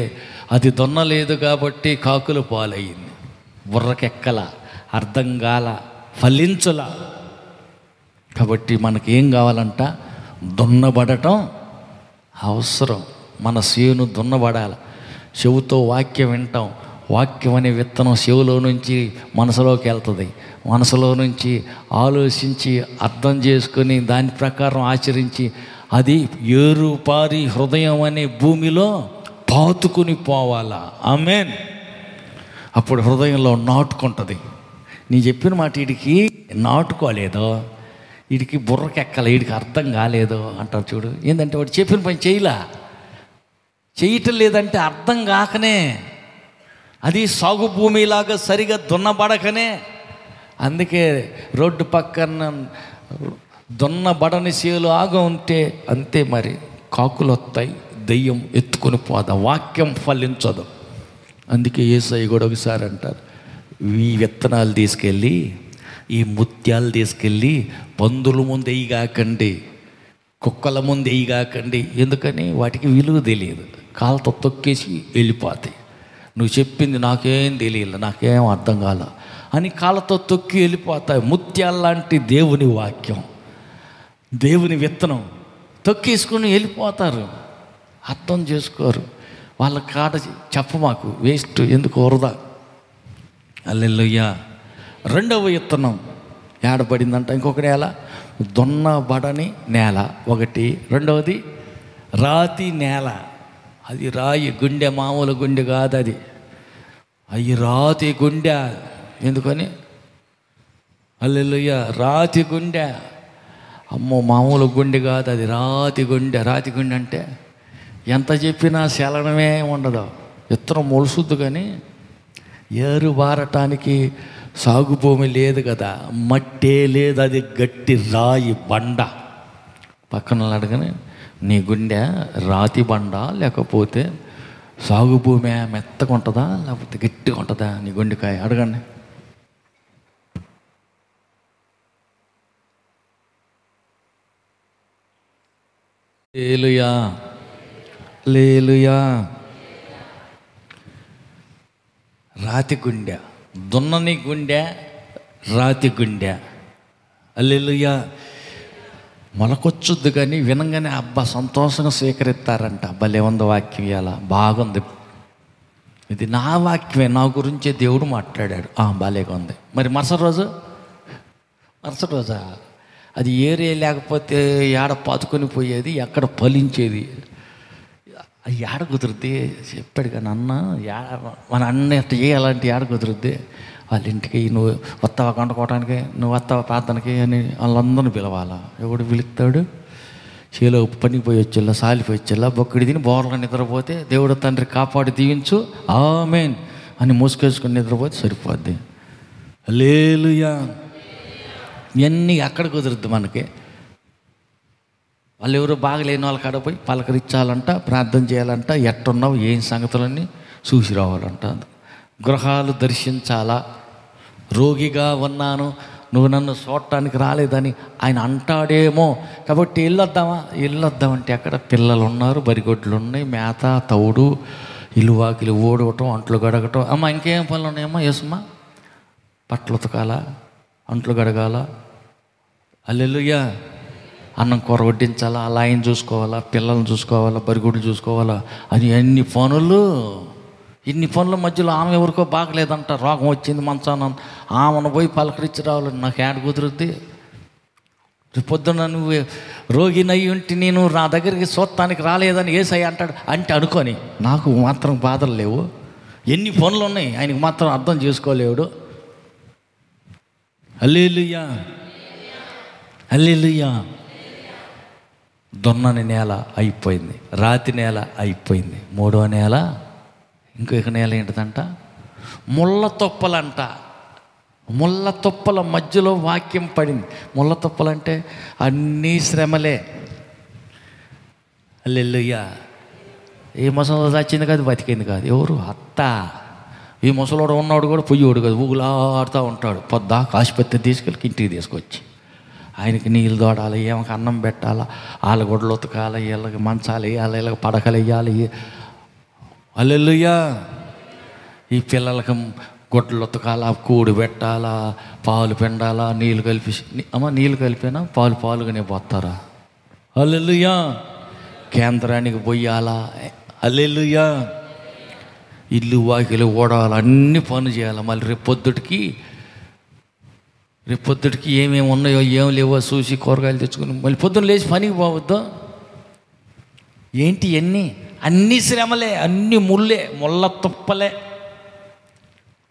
అది దున్నలేదు కాబట్టి కాకులు పాలయ్యింది. బుర్రకెక్కల, అర్థం కాల, ఫలించుల. కాబట్టి మనకేం కావాలంట? దున్నబడటం అవసరం. మన సేను దున్నబడాలి. చెవుతో వాక్యం వింటాం. వాక్యం అనే విత్తనం చెవులో నుంచి మనసులోకి వెళ్తుంది. మనసులో నుంచి ఆలోచించి అర్థం చేసుకొని దాని ప్రకారం ఆచరించి అది ఏరుపారి హృదయం అనే భూమిలో పాతుకుని పోవాలా. ఆమేన్. అప్పుడు హృదయంలో నాటుకుంటుంది. నీ చెప్పిన మాట వీడికి నాటుకోలేదో, వీడికి బుర్రకెక్కల, వీడికి అర్థం కాలేదో అంటారు చూడు. ఏంటంటే వాడు చెప్పిన పని చేయటం లేదంటే అర్థం కాకనే, అది సాగు భూమిలాగా సరిగా దున్నబడకనే. అందుకే రోడ్డు పక్కన దున్నబడని సేలు ఆగా ఉంటే అంతే మరి, కాకులు వస్తాయి, దెయ్యం ఎత్తుకొని పోదా, వాక్యం ఫలించదు. అందుకే యేసయ్య కూడా ఒకసారి అంటారు, ఈ విత్తనాలు తీసుకెళ్ళి, ఈ ముత్యాలు తీసుకెళ్ళి పందుల ముందు వేయగాకండి, కుక్కల ముందు వేయగాకండి. ఎందుకని? వాటికి విలువ తెలియదు, కాళ్ళతో తొక్కేసి వెళ్ళిపోతాయి. నువ్వు చెప్పింది నాకేం తెలియదు, నాకేం అర్థం కాల అని కాళ్ళతో తొక్కి వెళ్ళిపోతాయి. ముత్యాల్లాంటి దేవుని వాక్యం, దేవుని విత్తనం తొక్కేసుకుని వెళ్ళిపోతారు, అర్థం చేసుకోరు. వాళ్ళ కాడ చెప్పమాకు, వేస్ట్, ఎందుకు వృధా. హల్లెలూయా. రెండవ విత్తనం ఏడబడిందంట. ఇంకొక నేల దున్నబడని నేల ఒకటి, రెండవది రాతి నేల. అది రాయి గుండె, మామూలు గుండె కాదు అది, అవి రాతి గుండె. ఎందుకని? హల్లెలూయా. రాతి గుండె, అమ్మో మామూలు గుండె కాదు అది, రాతి గుండె. రాతి గుండె అంటే ఎంత చెప్పినా చలనమే ఉండదు, విత్తనం మొలుసుద్దు కానీ ఏరు బారటానికి సాగు భూమి లేదు కదా, మట్టే లేదు, అది గట్టి రాయి బండ. పక్కన అడగని, నీ గుండె రాతి బండ లేకపోతే సాగు భూమి మెత్తగా ఉంటుందా లేకపోతే గట్టిగా ఉంటుందా నీ గుండెకాయ? అడగండి. హల్లెలూయా, హల్లెలూయా. రాతి గుండె, దున్నని గుండె, రాతి గుండె. హల్లెలూయా. మొలకొచ్చుద్దు కానీ వినంగానే అబ్బా సంతోషంగా స్వీకరిస్తారంట. భలే ఉంది వాక్యం, ఇలా బాగుంది, ఇది నా వాక్యమే, నా గురించే దేవుడు మాట్లాడాడు, భలేగా ఉంది. మరి మరుసటి రోజా అది ఏరే లేకపోతే ఏడ పాతుకొని పోయేది, ఎక్కడ ఫలించేది, అది ఏడ కుదురుద్ది? చెప్పాడు కానీ అన్న, మన అన్న ఎట్ట అలాంటి ఏడ కుదురుద్ది? వాళ్ళ ఇంటికి నువ్వు వస్తావా కొండకోవటానికి, నువ్వు వస్తావా ప్రార్థనకి అని వాళ్ళందరిని పిలవాలా. ఎవడు పిలుస్తాడు? చేలో పనికి పోయి వచ్చేలా, సాలిపోయి వచ్చేలా, బొక్కడి తిని బోర్లో నిద్రపోతే దేవుడు తండ్రి కాపాడి దీవించు ఆమేన్ అని మూసుకేసుకొని నిద్రపోతే సరిపోద్ది. హల్లెలూయా. ఇవన్నీ అక్కడ కుదురుద్ది మనకి. వాళ్ళు ఎవరు బాగలేని వాళ్ళ కాడ పోయి పలకరించాలంట, ప్రార్థన చేయాలంట, ఎట్టున్నావు, ఏం సంగతులన్నీ చూసి రావాలంట. గృహాలు దర్శించాలా, రోగిగా ఉన్నాను నువ్వు నన్ను చూడటానికి రాలేదని ఆయన అంటాడేమో, కాబట్టి వెళ్ళొద్దామంటే ఎక్కడ పిల్లలు ఉన్నారు, బరిగొడ్లు ఉన్నాయి, మేత తౌడు, ఇల్లు వాకిలు ఊడవటం, అంట్లు గడగటం. అమ్మ ఇంకేం పనులు ఉన్నాయమ్మా? యేసమ్మా, బట్టలు ఉతకాల, అంట్లు గడగాల, హల్లెలూయా, అన్నం కూర వడ్డించాలా, అలా ఆయన చూసుకోవాలా, పిల్లల్ని చూసుకోవాలా, బరిగొడ్లు చూసుకోవాలా, అది ఇన్ని పనుల మధ్యలో ఆమె ఎవరికో బాగలేదంట, రోగం వచ్చింది మంచాన, ఆమెను పోయి పలకరించి రావాలని నాకు ఏడ కుదురుద్ది? పొద్దున్న నువ్వు రోగినయ్యి ఉంటే నేను నా దగ్గరికి చూడటానికి రాలేదని యేసయ్య అంటాడు అంటే అనుకొని, నాకు మాత్రం బాధలు లేవు, ఎన్ని పనులు ఉన్నాయి, ఆయనకు మాత్రం అర్థం చేసుకోలేవుడు. హల్లెలూయా, హల్లెలూయా. దున్నని నేల అయిపోయింది, రాతి నేల అయిపోయింది, మూడో నేల, ఇంకొక నేల ఏంటిదంట? ముళ్ళ తొప్పలంట. ముళ్ళ తొప్పల మధ్యలో వాక్యం పడింది. ముళ్ళ తొప్పలంటే అన్నీ శ్రమలే. హల్లెలూయా. ఏ ముసలో చచ్చింది కాదు, బతికింది కాదు, ఎవరు? అత్త. ఈ ముసలోడు ఉన్నాడు కూడా పొయ్యోడు కాదు, ఊగులాడుతూ ఉంటాడు, పొద్దాక ఆసుపత్రి తీసుకెళ్ళి ఇంటికి తీసుకొచ్చి ఆయనకి నీళ్ళు తోడాలి, ఏమకి అన్నం పెట్టాలా, వాళ్ళ గుడ్లు ఉతకాలి, వీళ్ళకి మంచాలు వేయాలి, వీళ్ళకి పడకలు వేయాలి. హల్లెలూయా. ఈ పిల్లలకి గుడ్లు ఉతకాలా, కూడి పెట్టాలా, పాలు పిండాలా, నీళ్ళు కలిపి, నీళ్ళు కలిపినా పాలుగానే పోతారా? హల్లెలూయా. కేంద్రానికి పోయాలా, హల్లెలూయా. ఇల్లు వాకిలు ఓడాలి, అన్ని పనులు చేయాలి. మళ్ళీ రేపొద్దుటికి ఏమేమి ఉన్నాయో ఏం లేవో చూసి కూరగాయలు తెచ్చుకుని మళ్ళీ పొద్దున్న లేచి పనికి పోవద్దు. ఏంటి అన్ని శ్రమలే, అన్ని ముళ్ళ తుప్పలే.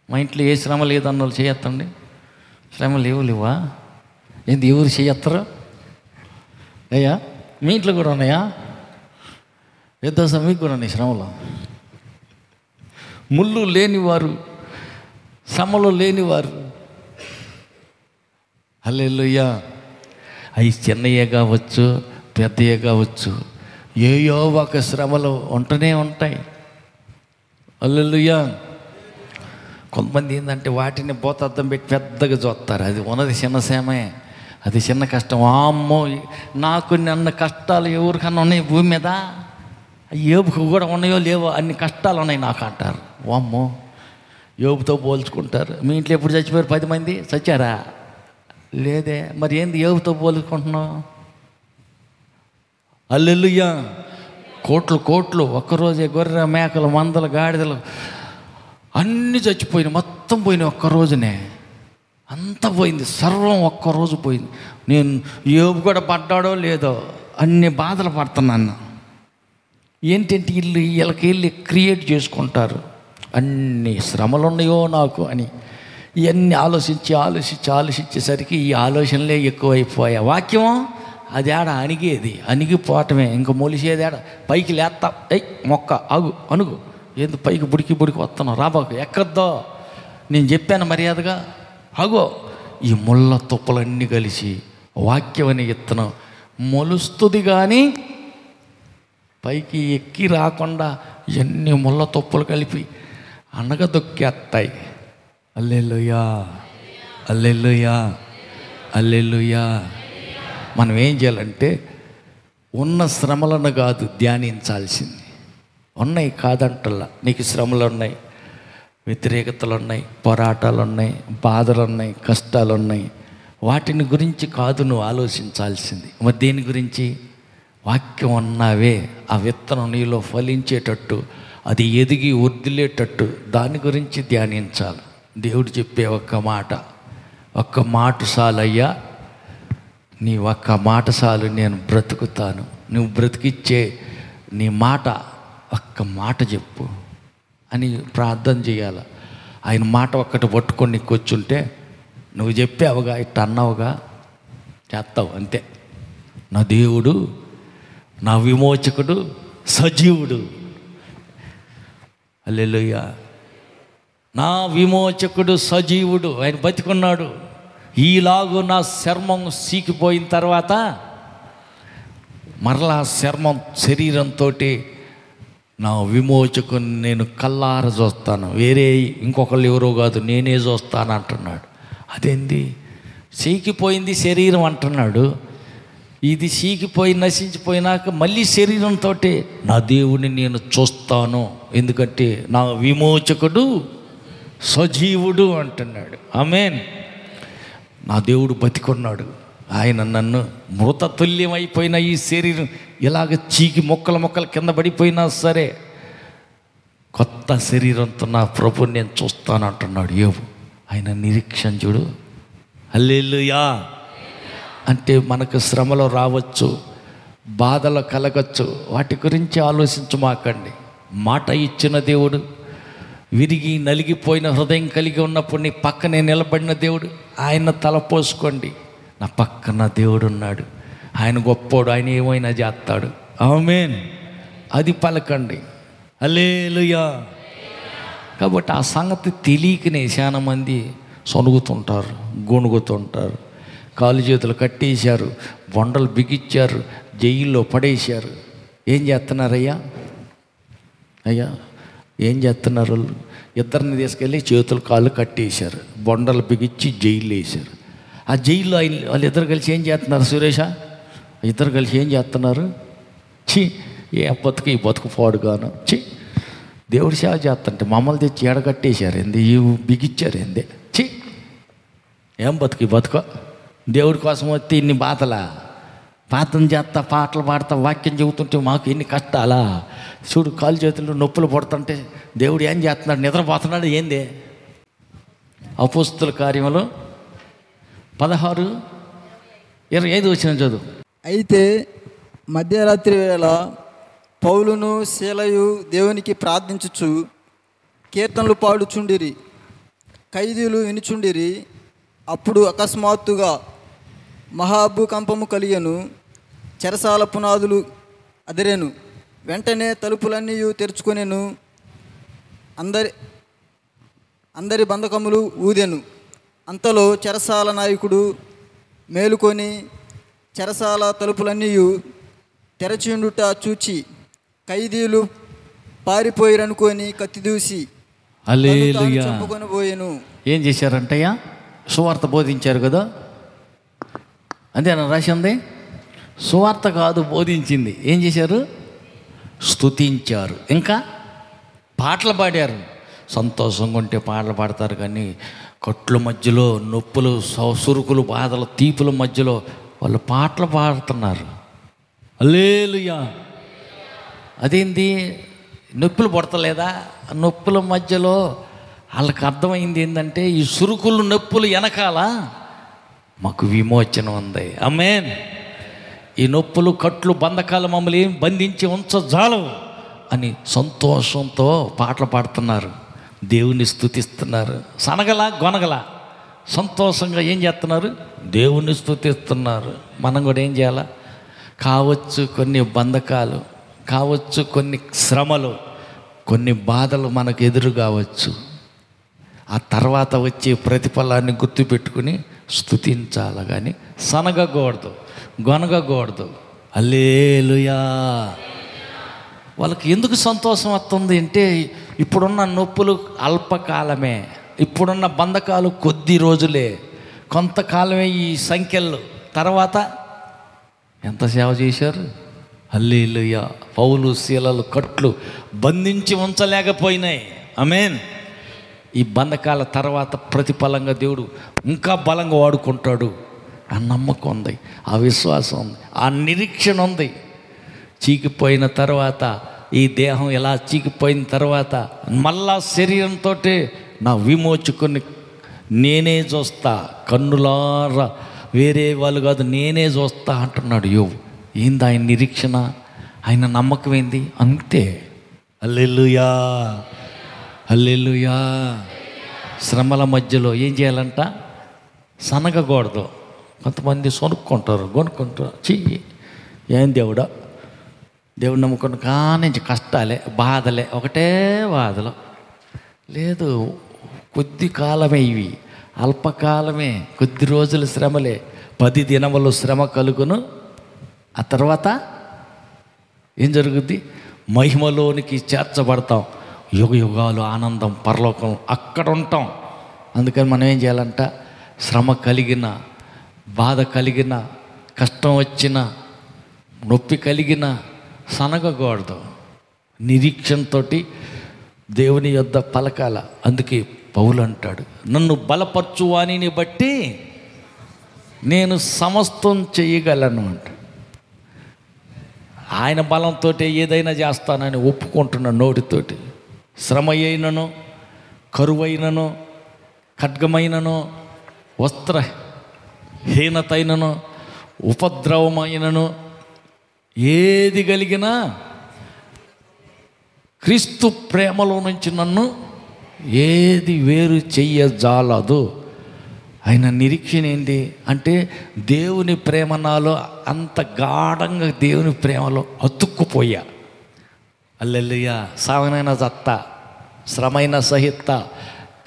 మా ఇంట్లో ఏ శ్రమ లేదన్న వాళ్ళు చేయొత్తండి. శ్రమ లేవా? ఏంది ఎవరు చేయొత్తరు? అయ్యా మీ ఇంట్లో కూడా ఉన్నాయా? మీకు కూడా ఉన్నాయి శ్రమలు. ముళ్ళు లేనివారు, శ్రమలు లేనివారు, హల్లెలూయా. అవి చిన్నయే కావచ్చు, పెద్దయే కావచ్చు, ఏయో ఒక శ్రమలు ఉంటూనే ఉంటాయి. హల్లెలూయా. కొంతమంది ఏంటంటే వాటిని బోతద్దం పెట్టి పెద్దగా చూస్తారు. అది ఉన్నది చిన్న శ్రమే, అది చిన్న కష్టం. అమ్మో, నాకు నన్న కష్టాలు ఎవరికన్నా ఉన్నాయి భూమి మీద, యోబుకు కూడా ఉన్నాయో లేవో అన్ని కష్టాలు ఉన్నాయి నాకు అంటారు. అమ్మో, యోబుతో పోల్చుకుంటారు. మీ ఇంట్లో ఎప్పుడు చచ్చిపోయారు? 10 మంది చచ్చారా? లేదే. మరి ఏంది యోబుతో పోల్చుకుంటున్నావు? హల్లెలూయా. కోట్లు ఒక్కరోజే గొర్రె మేకలు మందలు గాడిదలు అన్నీ చచ్చిపోయినాయి, మొత్తం పోయినాయి ఒక్కరోజునే, అంతా పోయింది, సర్వం ఒక్కరోజు పోయింది. నేను యోబు కూడా పడ్డాడో లేదో అన్ని బాధలు పడుతున్నాను. ఏంటంటే వీళ్ళకి క్రియేట్ చేసుకుంటారు, అన్ని శ్రమలు ఉన్నాయో నాకు అని. ఇవన్నీ ఆలోచించేసరికి ఈ ఆలోచనలే ఎక్కువైపోయాయి. వాక్యం అది అణిగిపోవటమే, ఇంకా మొలిసేది పైకి లేస్తా, మొక్క అనుగు, ఏంది పైకి బుడికి వస్తున్నావు, రాబాకు, ఎక్కద్దో, నేను చెప్పాను మర్యాదగా, ఈ ముళ్ళ తుప్పలన్నీ కలిసి వాక్యం అనే విత్తనం మొలుస్తుంది, కానీ పైకి ఎక్కి రాకుండా ఎన్ని ముళ్ళ తుప్పలు కలిపి అనగదొక్కేస్తాయి. హల్లెలూయా, హల్లెలూయా, హల్లెలూయా. మనం ఏం చేయాలంటే ఉన్న శ్రమలను కాదు ధ్యానించాల్సింది. ఉన్నాయి కాదంటల్లా, నీకు శ్రమలు ఉన్నాయి, వ్యతిరేకతలు ఉన్నాయి, పోరాటాలు ఉన్నాయి, బాధలు ఉన్నాయి, కష్టాలు ఉన్నాయి. వాటిని గురించి కాదు నువ్వు ఆలోచించాల్సింది. మరి దేని గురించి? వాక్యం ఉన్నావే, ఆ విత్తనం నీలో ఫలించేటట్టు, అది ఎదిగి వర్ధిల్లేటట్టు దాని గురించి ధ్యానించాలి. దేవుడు చెప్పే ఒక్క మాట చాలయ్యా, నీ ఒక్క మాట చాలు, నేను బ్రతుకుతాను, నువ్వు బ్రతికిచ్చే నీ మాట, ఒక్క మాట చెప్పు అని ప్రార్థన చేయాలి. ఆయన మాట ఒక్కటి పట్టుకొని నీకు వచ్చుంటే నువ్వు చెప్పావుగా, ఇట్ట అన్నావుగా, చేస్తావు అంతే. నా దేవుడు, నా విమోచకుడు సజీవుడు. హల్లెలూయా. నా విమోచకుడు సజీవుడు, ఆయన బతికున్నాడు. ఈలాగు నా చర్మం సీకిపోయిన తర్వాత మరలా చర్మం శరీరంతో నా విమోచకుని నేను కల్లార చూస్తాను, వేరే ఇంకొకళ్ళు ఎవరో కాదు నేనే చూస్తాను అంటున్నాడు. అదేంది సీకిపోయింది శరీరం అంటున్నాడు, ఇది సీకిపోయి నశించిపోయినాక మళ్ళీ శరీరంతో నా దేవుడిని నేను చూస్తాను, ఎందుకంటే నా విమోచకుడు సజీవుడు అంటున్నాడు. ఆమేన్. నా దేవుడు బతికున్నాడు, ఆయన నన్ను మృతతుల్యమైపోయిన ఈ శరీరం ఇలాగ చీకి మొక్కల కింద పడిపోయినా సరే కొత్త శరీరంతో నా ప్రభుని నేను చూస్తాను అంటున్నాడు యోబు. ఆయన నిరీక్షణ చూడు. హల్లెలూయా. అంటే మనకు శ్రమలు రావచ్చు, బాధలు కలగచ్చు, వాటి గురించి ఆలోచించమాకండి. మాట ఇచ్చిన దేవుడు, విరిగి నలిగిపోయిన హృదయం కలిగి ఉన్నప్పుడు నీ పక్కనే నిలబడిన దేవుడు, ఆయన తలపోసుకోండి. నా పక్కన దేవుడు ఉన్నాడు, ఆయన గొప్పోడు, ఆయన ఏమైనా చేస్తాడు. ఆమేన్. అది పలకండి. హల్లెలూయా. కాబట్టి ఆ సంగతి తెలియకనే చాలా మంది సొనుగుతుంటారు, గొణుగుతుంటారు, కాలు చేతులు కట్టేశారు, బొండలు బిగించారు, జైల్లో పడేశారు. ఏం చేస్తున్నారయ్యా? అయ్యా ఏం చేస్తున్నారు? ఇద్దరిని తీసుకెళ్ళి చేతులు కాళ్ళు కట్టేశారు, బొండలు బిగించి జైల్లో వేశారు. ఆ జైల్లో వాళ్ళు ఇద్దరు కలిసి ఏం చేస్తున్నారు సురేష? ఇద్దరు కలిసి ఏం చేస్తున్నారు? ఏ బతుకు ఈ బతుకు పాడుగాను. దేవుడి సేవ చేస్తుంటే మమ్మల్ని తెచ్చి ఎడగట్టేశారు ఏంది, బిగించారు ఏంది? ఏం బతుకు ఈ బతుక? దేవుడి కోసం వస్తే ఇన్ని బాధలా? ప్రార్థన చేస్తా, పాటలు పాడతా, వాక్యం చెబుతుంటే మాకు ఎన్ని కష్టాలా? చూడు కాలు చేతులు నొప్పులు పడుతుంటే దేవుడు ఏం చేస్తున్నాడు? నిద్రపోతున్నాడు ఏంది? అపోస్తుల కార్యములు 16:25 వచ్చిన చదువు. అయితే మధ్యరాత్రి వేళ పౌలును శీలయు దేవునికి ప్రార్థించుచు కీర్తనలు పాడుచుండిరి, ఖైదీలు వినుచుండిరి. అప్పుడు అకస్మాత్తుగా మహాభూకంపము కలిగెను, చెరసాల పునాదులు అదిరెను. వెంటనే తలుపులన్నీ తెరుచుకొనెను, అందరి బంధకములు ఊదెను. అంతలో చెరసాల నాయకుడు మేలుకొని చెరసాల తలుపులన్నీ తెరచిండుట చూచి ఖైదీలు పారిపోయిరనుకొని కత్తి దూసి చంపుకొని పోయెను. ఏం చేశారంటయ్యా? సువార్త బోధించారు కదా, అంతేనా రాసింది? సువార్త కాదు బోధించింది. ఏం చేశారు? స్తుతించారు, ఇంకా పాటలు పాడారు. సంతోషంగా ఉంటే పాటలు పాడతారు, కానీ కట్ల మధ్యలో నొప్పులు, సురుకులు, బాధలు, తీపుల మధ్యలో వాళ్ళు పాటలు పాడుతున్నారు. హల్లెలూయా. అదేంటి? నొప్పులు పడతలేదా? నొప్పుల మధ్యలో వాళ్ళకి అర్థమైంది ఏంటంటే ఈ సురుకులు నొప్పులు వెనకాల మాకు విమోచన ఉంది. ఆమేన్. ఈ నొప్పులు, కట్లు, బంధకాలు మమ్మల్ని ఏం బంధించి ఉంచజాలు అని సంతోషంతో పాటలు పాడుతున్నారు, దేవుణ్ణి స్తుతిస్తున్నారు. సనగల గొనగల సంతోషంగా ఏం చేస్తున్నారు? దేవుణ్ణి స్తుతిస్తున్నారు. మనం కూడా ఏం చేయాలా? కావచ్చు కొన్ని బంధకాలు, కావచ్చు కొన్ని శ్రమలు, కొన్ని బాధలు మనకు ఎదురు కావచ్చు. ఆ తర్వాత వచ్చే ప్రతిఫలాన్ని గుర్తుపెట్టుకుని స్తుతించాలి, కానీ సనగకూడదు, గొనగకూడదు. హల్లెలూయా. వాళ్ళకి ఎందుకు సంతోషం వస్తుంది అంటే ఇప్పుడున్న నొప్పులు అల్పకాలమే, ఇప్పుడున్న బంధకాలు కొద్ది రోజులే, కొంతకాలమే ఈ సంఖ్యలు. తర్వాత ఎంత సేవ చేశారు? హల్లెలూయా. పౌలు శీలలు కట్లు బంధించి ఉంచలేకపోయినాయి. ఆమేన్. ఈ బంధకాల తర్వాత ప్రతిఫలంగా దేవుడు ఇంకా బలంగా వాడుకుంటాడు. ఆ నమ్మకం ఉంది, ఆ విశ్వాసం ఉంది, ఆ నిరీక్షణ ఉంది. చీకిపోయిన తర్వాత, ఈ దేహం ఎలా చీకిపోయిన తర్వాత మళ్ళా శరీరంతో నా విమోచుకుని నేనే చూస్తా, కన్నులారా, వేరే వాళ్ళు కాదు, నేనే చూస్తా అంటున్నాడు యోబు. ఏంది ఆయన నిరీక్షణ, ఆయన నమ్మకం ఏంది? అంతే. హల్లెలూయా, హల్లెలూయా. శ్రమల మధ్యలో ఏం చేయాలంట? సనగకూడదు. కొంతమంది సొనుక్కుంటారు, కొనుక్కుంటారు. ఏం దేవుడా, దేవుడు నమ్ముకున్న కానీ కష్టాలే, బాధలే, ఒకటే బాధలు. లేదు, కొద్ది కాలమే ఇవి, అల్పకాలమే, కొద్ది రోజుల శ్రమలే. 10 దినములు శ్రమ కలుగును, ఆ తర్వాత ఏం జరుగుద్ది? మహిమలోనికి చేర్చబడతాం. యుగ యుగాలు ఆనందం పరలోకం అక్కడ ఉంటాం. అందుకని మనం ఏం చేయాలంట? శ్రమ కలిగిన, బాధ కలిగిన, కష్టం వచ్చిన, నొప్పి కలిగిన సనగకూడదు. నిరీక్షణతో దేవుని యొద్ద పలకాల. అందుకే పౌలు అంటాడు, నన్ను బలపరచు వానిని బట్టి నేను సమస్తం చేయగలను అంట. ఆయన బలంతో ఏదైనా చేస్తానని ఒప్పుకుంటున్న నోటితోటి. శ్రమ అయినను, కరువైనను, ఖడ్గమైనను, వస్త్రహీనత అయినను, ఉపద్రవమైనను, ఏది కలిగినా క్రీస్తు ప్రేమలో నుంచి నన్ను ఏది వేరు చెయ్యజాలదు. ఆయన నిరీక్షణ ఏంటి అంటే, దేవుని ప్రేమ నాలో అంత గాఢంగా దేవుని ప్రేమలో అతుక్కుపోయా. హల్లెలూయా. సావనైనా చత్తా, శ్రమైనా సహిత్తా,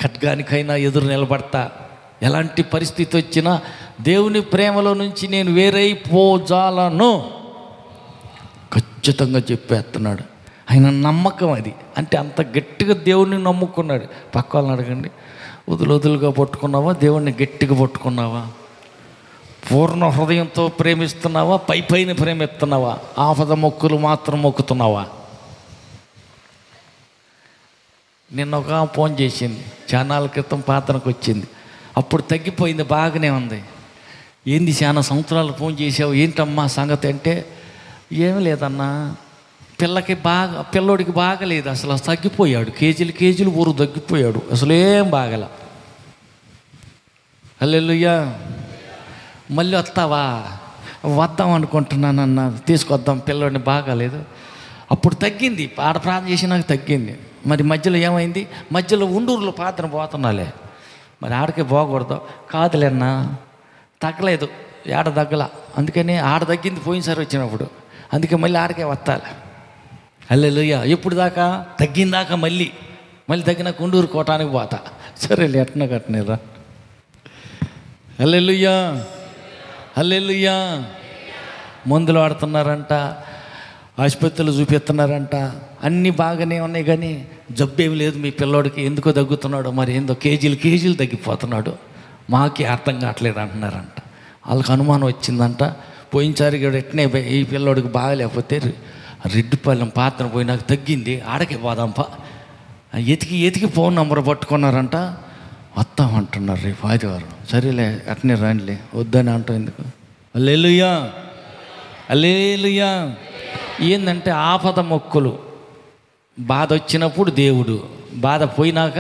ఖడ్గానికైనా ఎదురు నిలబడతా. ఎలాంటి పరిస్థితి వచ్చినా దేవుని ప్రేమలో నుంచి నేను వేరైపోజాలను ఖచ్చితంగా చెప్పేస్తున్నాడు. ఆయన నమ్మకం అది. అంటే అంత గట్టిగా దేవుణ్ణి నమ్ముకున్నాడు. పక్క వాళ్ళని అడగండి, వదులుగా పట్టుకున్నావా? దేవుణ్ణి గట్టిగా పట్టుకున్నావా? పూర్ణ హృదయంతో ప్రేమిస్తున్నావా? పైన ప్రేమిస్తున్నావా? ఆపద మొక్కులు మాత్రం మొక్కుతున్నావా? నిన్న ఒక ఫోన్ చేసింది, చానాల క్రితం పాత్రకు వచ్చింది. అప్పుడు తగ్గిపోయింది, బాగానే ఉంది. ఏంది చాలా సంవత్సరాలు ఫోన్ చేసావు, ఏంటమ్మా సంగతి అంటే, ఏమీ లేదన్నా, పిల్లోడికి బాగలేదు, అసలు తగ్గిపోయాడు, కేజీలు ఊరు తగ్గిపోయాడు, అసలు ఏం బాగల. హల్లెలూయా. మళ్ళీ వస్తావా? వద్దాం అనుకుంటున్నానన్నా, తీసుకొద్దాం, పిల్లోడిని బాగాలేదు. అప్పుడు తగ్గింది, ఆడ ప్రార్థన చేసి నాకు తగ్గింది. మరి మధ్యలో ఏమైంది? మధ్యలో ఉండూరులో పాత్ర పోతున్నాలే, మరి ఆడకే పోకూడదు. కాదులేన్నా, తగ్గలేదు, ఆడ తగ్గల. అందుకని ఆడ తగ్గింది పోయినసారి వచ్చినప్పుడు, అందుకే మళ్ళీ ఆడకే వస్తాలి. హల్లెలూయా. ఎప్పుడు దాకా? తగ్గిందాకా. మళ్ళీ తగ్గినాక ఉండూరు కోటానికి పోతా. సరేలే, ఎట్నా కట్టనేరా. హల్లెలూయా. హల్లెలూయా. మందులు వాడుతున్నారంట, ఆసుపత్రులు చూపిస్తున్నారంట, అన్నీ బాగానే ఉన్నాయి, కానీ జబ్బేమి లేదు మీ పిల్లోడికి. ఎందుకో తగ్గుతున్నాడు, మరి ఏందో కేజీలు తగ్గిపోతున్నాడు, మాకే అర్థం కావట్లేదు అంటున్నారంట. వాళ్ళకి అనుమానం వచ్చిందంట. పోయినసారి కూడా ఎట్నే ఈ పిల్లోడికి బాగలేకపోతే రెడ్డిపాలెం పాత్ర పోయినాక తగ్గింది, ఆడకే పోదాంపా. ఎతికి ఫోన్ నంబర్ పట్టుకున్నారంట. వస్తామంటున్నారు రేపు ఆదివారం. సరేలే, అట్నే రానిలే, వద్దని అంటాం ఎందుకు. హల్లెలూయా. హల్లెలూయా. ఏంటంటే ఆపద మొక్కులు. బాధ వచ్చినప్పుడు దేవుడు, బాధ పోయినాక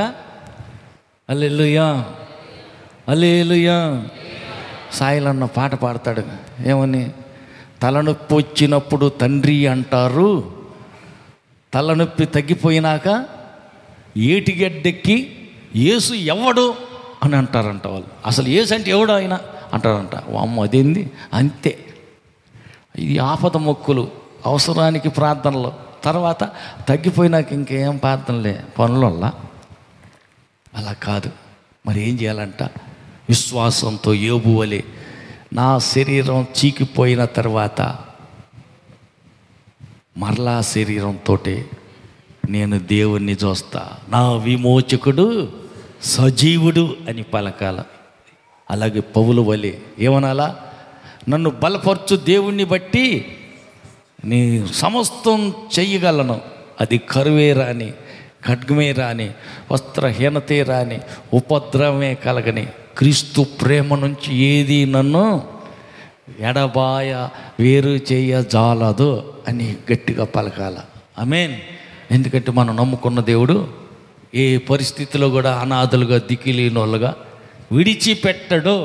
హల్లెలూయా. హల్లెలూయా. సాయిలన్న పాట పాడతాడు, ఏమని? తలనొప్పి వచ్చినప్పుడు తండ్రి అంటారు, తలనొప్పి తగ్గిపోయినాక ఏటిగడ్డెక్కి యేసు ఎవడు అని అంటారంట వాళ్ళు. అసలు యేసు అంటే ఎవడు ఆయన అంటారంట. అమ్మ అదేంది? అంతే. ఇది ఆపద మొక్కులు, అవసరానికి ప్రార్థనలు. తర్వాత తగ్గిపోయినాక ఇంకేం ప్రార్థనలే, పనులల్లా. అలా కాదు. మరి ఏం చేయాలంట? విశ్వాసంతో యోబు వలె, నా శరీరం చీకిపోయిన తర్వాత మరలా శరీరంతో నేను దేవుణ్ణి చూస్తా, నా విమోచకుడు సజీవుడు అని పలకాల. అలాగే పౌలు వలె ఏమనాలా? నన్ను బలపరచు దేవుణ్ణి బట్టి నీ సమస్తం చెయ్యగలను. అది కరువే రాని, ఖడ్గమే రాని, వస్త్రహీనతే రాని, ఉపద్రవమే కలగని, క్రీస్తు ప్రేమ నుంచి ఏది నన్ను ఎడబాయ వేరు చేయజాలదు అని గట్టిగా పలకాల. ఆమేన్. ఎందుకంటే మనం నమ్ముకున్న దేవుడు ఏ పరిస్థితిలో కూడా అనాథలుగా, దిక్కులేని వాళ్ళుగా విడిచిపెట్టడు.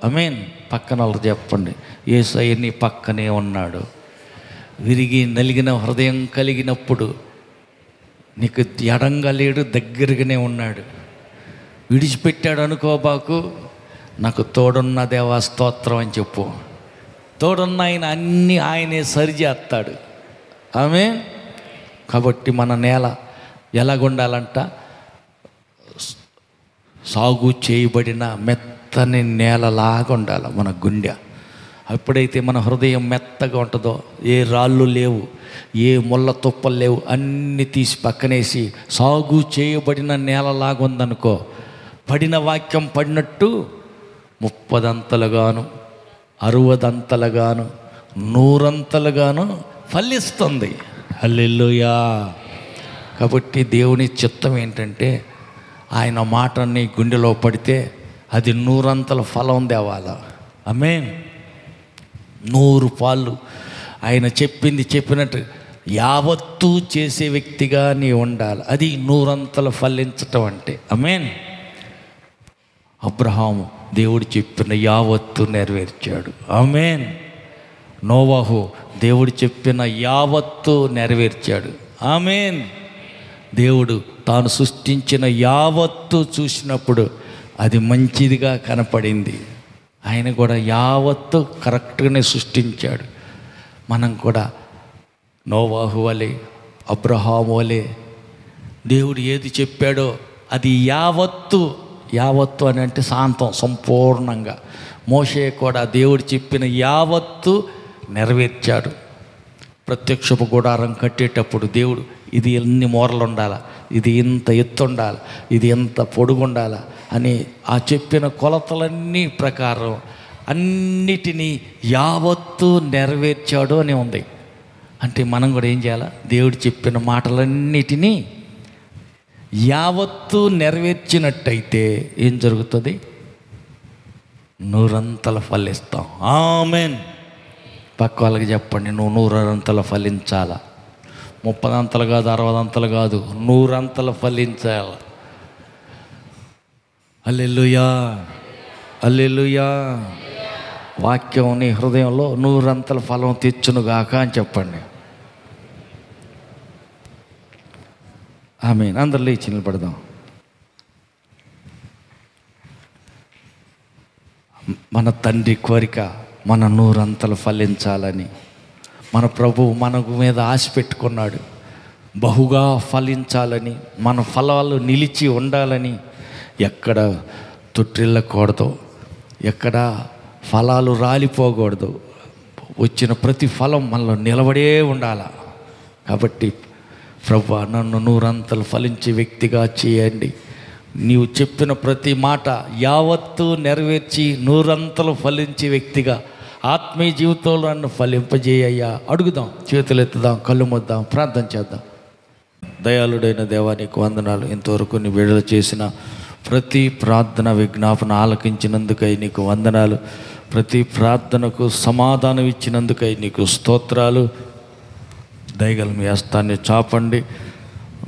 ఆమేన్. పక్కన వాళ్ళు చెప్పండి, యేసయ్య నీ పక్కనే ఉన్నాడు. విరిగి నలిగిన హృదయం కలిగినప్పుడు నీకు ఎడంగా లేడు, దగ్గరగానే ఉన్నాడు. విడిచిపెట్టాడు అనుకోబాకు, నాకు తోడున్న దేవా స్తోత్రం అని చెప్పు. తోడున్న ఆయన అన్నీ ఆయనే సరిచేస్తాడు. ఆమేన్. కాబట్టి మన నేల ఎలాగుండాలంట? సాగు చేయబడిన మెత్తని నేలలాగా ఉండాలి మన గుండె. ఎప్పుడైతే మన హృదయం మెత్తగా ఉంటుందో, ఏ రాళ్ళు లేవు, ఏ ముళ్ళ తుప్పలు లేవు, అన్నీ తీసి పక్కనేసి సాగు చేయబడిన నేలలాగా ఉందనుకో, పడిన వాక్యం పడినట్టు 30 అంతలుగాను 60 అంతలుగాను 100 అంతలుగాను ఫలిస్తుంది. హల్లెలూయా. కాబట్టి దేవుని చిత్తం ఏంటంటే, ఆయన మాట నీ గుండెలో పడితే అది 100 అంతల ఫలం తేవాల. ఆమేన్. 100 పాళ్ళు ఆయన చెప్పింది చెప్పినట్టు యావత్తు చేసే వ్యక్తిగా నీ ఉండాలి. అది 100 అంతలు ఫలించటం అంటే. ఆమేన్. అబ్రహాము దేవుడు చెప్పిన యావత్తు నెరవేర్చాడు. ఆమేన్. నోవాహు దేవుడు చెప్పిన యావత్తు నెరవేర్చాడు. ఆమేన్. దేవుడు తాను సృష్టించిన యావత్తు చూసినప్పుడు అది మంచిదిగా కనపడింది. ఆయన కూడా యావత్తు కరెక్ట్గానే సృష్టించాడు. మనం కూడా నోవాహు వలె, అబ్రహాము వలె దేవుడు ఏది చెప్పాడో అది యావత్తు. యావత్తు అని అంటే శాంతం, సంపూర్ణంగా. మోషే కూడా దేవుడు చెప్పిన యావత్తు నెరవేర్చాడు. ప్రత్యక్షపు గుడారం కట్టేటప్పుడు దేవుడు ఇది ఎన్ని మూరలు ఉండాలా, ఇది ఇంత ఎత్తు ఉండాలి, ఇది ఎంత పొడుగు ఉండాలా అని ఆ చెప్పిన కొలతలన్నీ ప్రకారం అన్నిటినీ యావత్తు నెరవేర్చాడు అని ఉంది. అంటే మనం కూడా ఏం చేయాలా? దేవుడు చెప్పిన మాటలన్నిటినీ యావత్తు నెరవేర్చినట్టయితే ఏం జరుగుతుంది? 100 అంతలు ఫలిస్తాం. ఆమేన్. పక్క వాళ్ళకి చెప్పండి, నువ్వు 100 అంతలు ఫలించాలా. 30 అంతలు కాదు, 60 అంతలు కాదు, 100 అంతలు ఫలించాలి. హల్లెలూయా, హల్లెలూయా. వాక్యం నీ హృదయంలో 100 అంతల ఫలం తెచ్చునుగాక అని చెప్పండి. ఆమేన్. అందరు లేచి నిలబడదాం. మన తండ్రి కోరిక మన 100 అంతలు ఫలించాలని. మన ప్రభువు మన మీద ఆశ పెట్టుకున్నాడు, బహుగా ఫలించాలని, మన ఫలాలు నిలిచి ఉండాలని. ఎక్కడ తొట్టిల్లకూడదు, ఎక్కడ ఫలాలు రాలిపోకూడదు. వచ్చిన ప్రతి ఫలం మనలో నిలబడే ఉండాల. కాబట్టి ప్రభువా, నన్ను 100 అంతలు ఫలించే వ్యక్తిగా చేయండి. నీవు చెప్పిన ప్రతి మాట యావత్తు నెరవేర్చి 100 అంతలు ఫలించే వ్యక్తిగా ఆత్మీయ జీవితంలో నన్ను ఫలింపజేయ్యా. అడుగుదాం, చేతులు ఎత్తుదాం, కళ్ళు ముద్దాం, ప్రార్థన చేద్దాం. దయాళుడైన దేవా, నీకు వందనాలు. ఇంతవరకు నీ విడుదల చేసిన ప్రతి ప్రార్థన విజ్ఞాపన ఆలకించినందుకై నీకు వందనాలు. ప్రతి ప్రార్థనకు సమాధానం ఇచ్చినందుకై నీకు స్తోత్రాలు. దయగల మీ హస్తాన్ని చాపండి.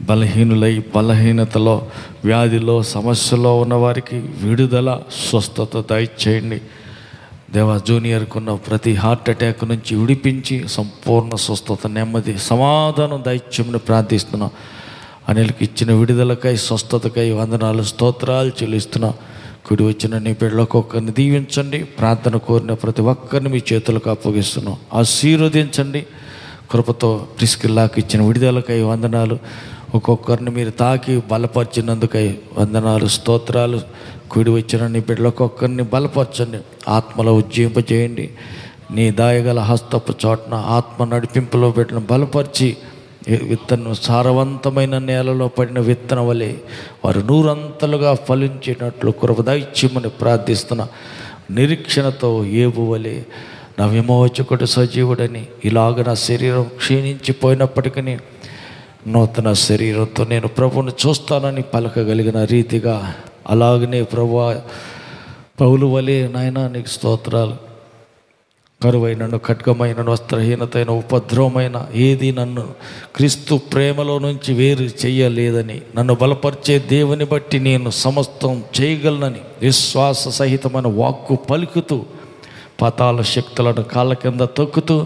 బలహీనులై బలహీనతలో, వ్యాధిలో, సమస్యలో ఉన్నవారికి విడుదల, స్వస్థత దయచేయండి. దేవా, జూనియర్కున్న ప్రతి హార్ట్ అటాక్ నుంచి విడిపించి సంపూర్ణ స్వస్థత, నెమ్మది, సమాధానం దయచేయమని ప్రార్థిస్తున్నాం. అనిల్కి ఇచ్చిన విడుదలకై, స్వస్థతకై వందనాలు, స్తోత్రాలు చెల్లిస్తున్నాం. కుడి వచ్చిన నీ బిడ్డలకు ఒక్కరిని దీవించండి. ప్రార్థన కోరిన ప్రతి ఒక్కరిని మీ చేతులకు అప్పగిస్తున్నాం. ఆశీర్వదించండి. కృపతో ప్రిస్కిల్లాకి ఇచ్చిన విడుదలకై వందనాలు. ఒక్కొక్కరిని మీరు తాకి బలపరిచినందుకై వందనాలు, స్తోత్రాలు. కూడి వచ్చిన నీ బిడ్డలకు ఒక్కరిని బలపరచండి, ఆత్మలో ఉజ్జీంపజేయండి. నీ దాయగల హస్తపు చోటన ఆత్మ నడిపింపులో పెట్టిన బలపరిచి విత్తనం సారవంతమైన నేలలో పడిన విత్తనం వలె వారు 100 అంతలుగా ఫలించేటట్లు కృప దయచేయమని ప్రార్థిస్తున్నా. నిరీక్షణతో ఏబు వలె నా విమోచకుడు సజీవుడని, ఇలాగ నా శరీరం క్షీణించిపోయినప్పటికీ నూతన శరీరంతో నేను ప్రభువుని చూస్తానని పలకగలిగిన రీతిగా, అలాగనే ప్రభువా పౌలు వలె నాయనా నీకు స్తోత్రాలు. కరువైనను, ఖడ్గమైనను, వస్త్రహీనతైన, ఉపద్రవమైన ఏది నన్ను క్రీస్తు ప్రేమలో నుంచి వేరు చెయ్యలేదని, నన్ను బలపరిచే దేవుని బట్టి నేను సమస్తం చేయగలనని విశ్వాస సహితమైన వాక్కు పలుకుతూ, పాతాళ శక్తులను కాళ్ళ కింద తొక్కుతూ,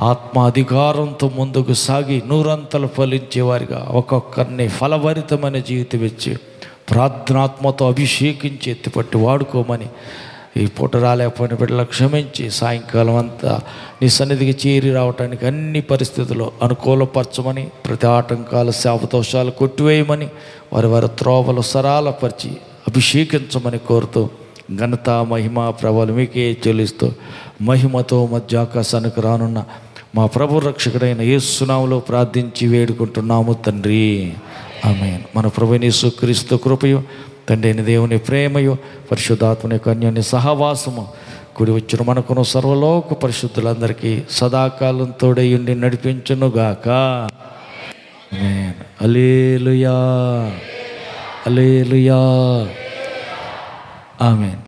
ఆత్మ అధికారంతో ముందుకు సాగి 100 అంతలు ఫలించేవారిగా ఒక్కొక్కరిని ఫలభరితమైన జీవితం ఇచ్చి ప్రార్థనాత్మతో అభిషేకించి ఎత్తిపట్టి వాడుకోమని, ఈ పూట రాలేకపోయిన బిడ్డలకు క్షమించి సాయంకాలం అంతా నీ సన్నిధికి చేరి రావడానికి అన్ని పరిస్థితుల్లో అనుకూలపరచమని, ప్రతి ఆటంకాలు, శాపదోషాలు కొట్టివేయమని, వారి వారి త్రోవలు సరాలపరిచి అభిషేకించమని కోరుతూ ఘనత మహిమ ప్రభావాలు మీకే చెల్లిస్తూ మహిమతో మధ్యాకాశానికి రానున్న మా ప్రభు రక్షకుడైన యేసు నామములో ప్రార్థించి వేడుకుంటున్నాము తండ్రి, ఆమేన్. మన ప్రభువైన యేసుక్రీస్తు కృపయు, తండ్రి అయిన దేవుని ప్రేమయు, పరిశుద్ధాత్మని యొక్క అన్యోన్య సహవాసము కూడి వచ్చిన మనకును సర్వలోక పరిశుద్ధులందరికీ సదాకాలం తోడై ఉండి నడిపించునుగాక. ఆమేన్. హల్లెలూయా, హల్లెలూయా, ఆమేన్.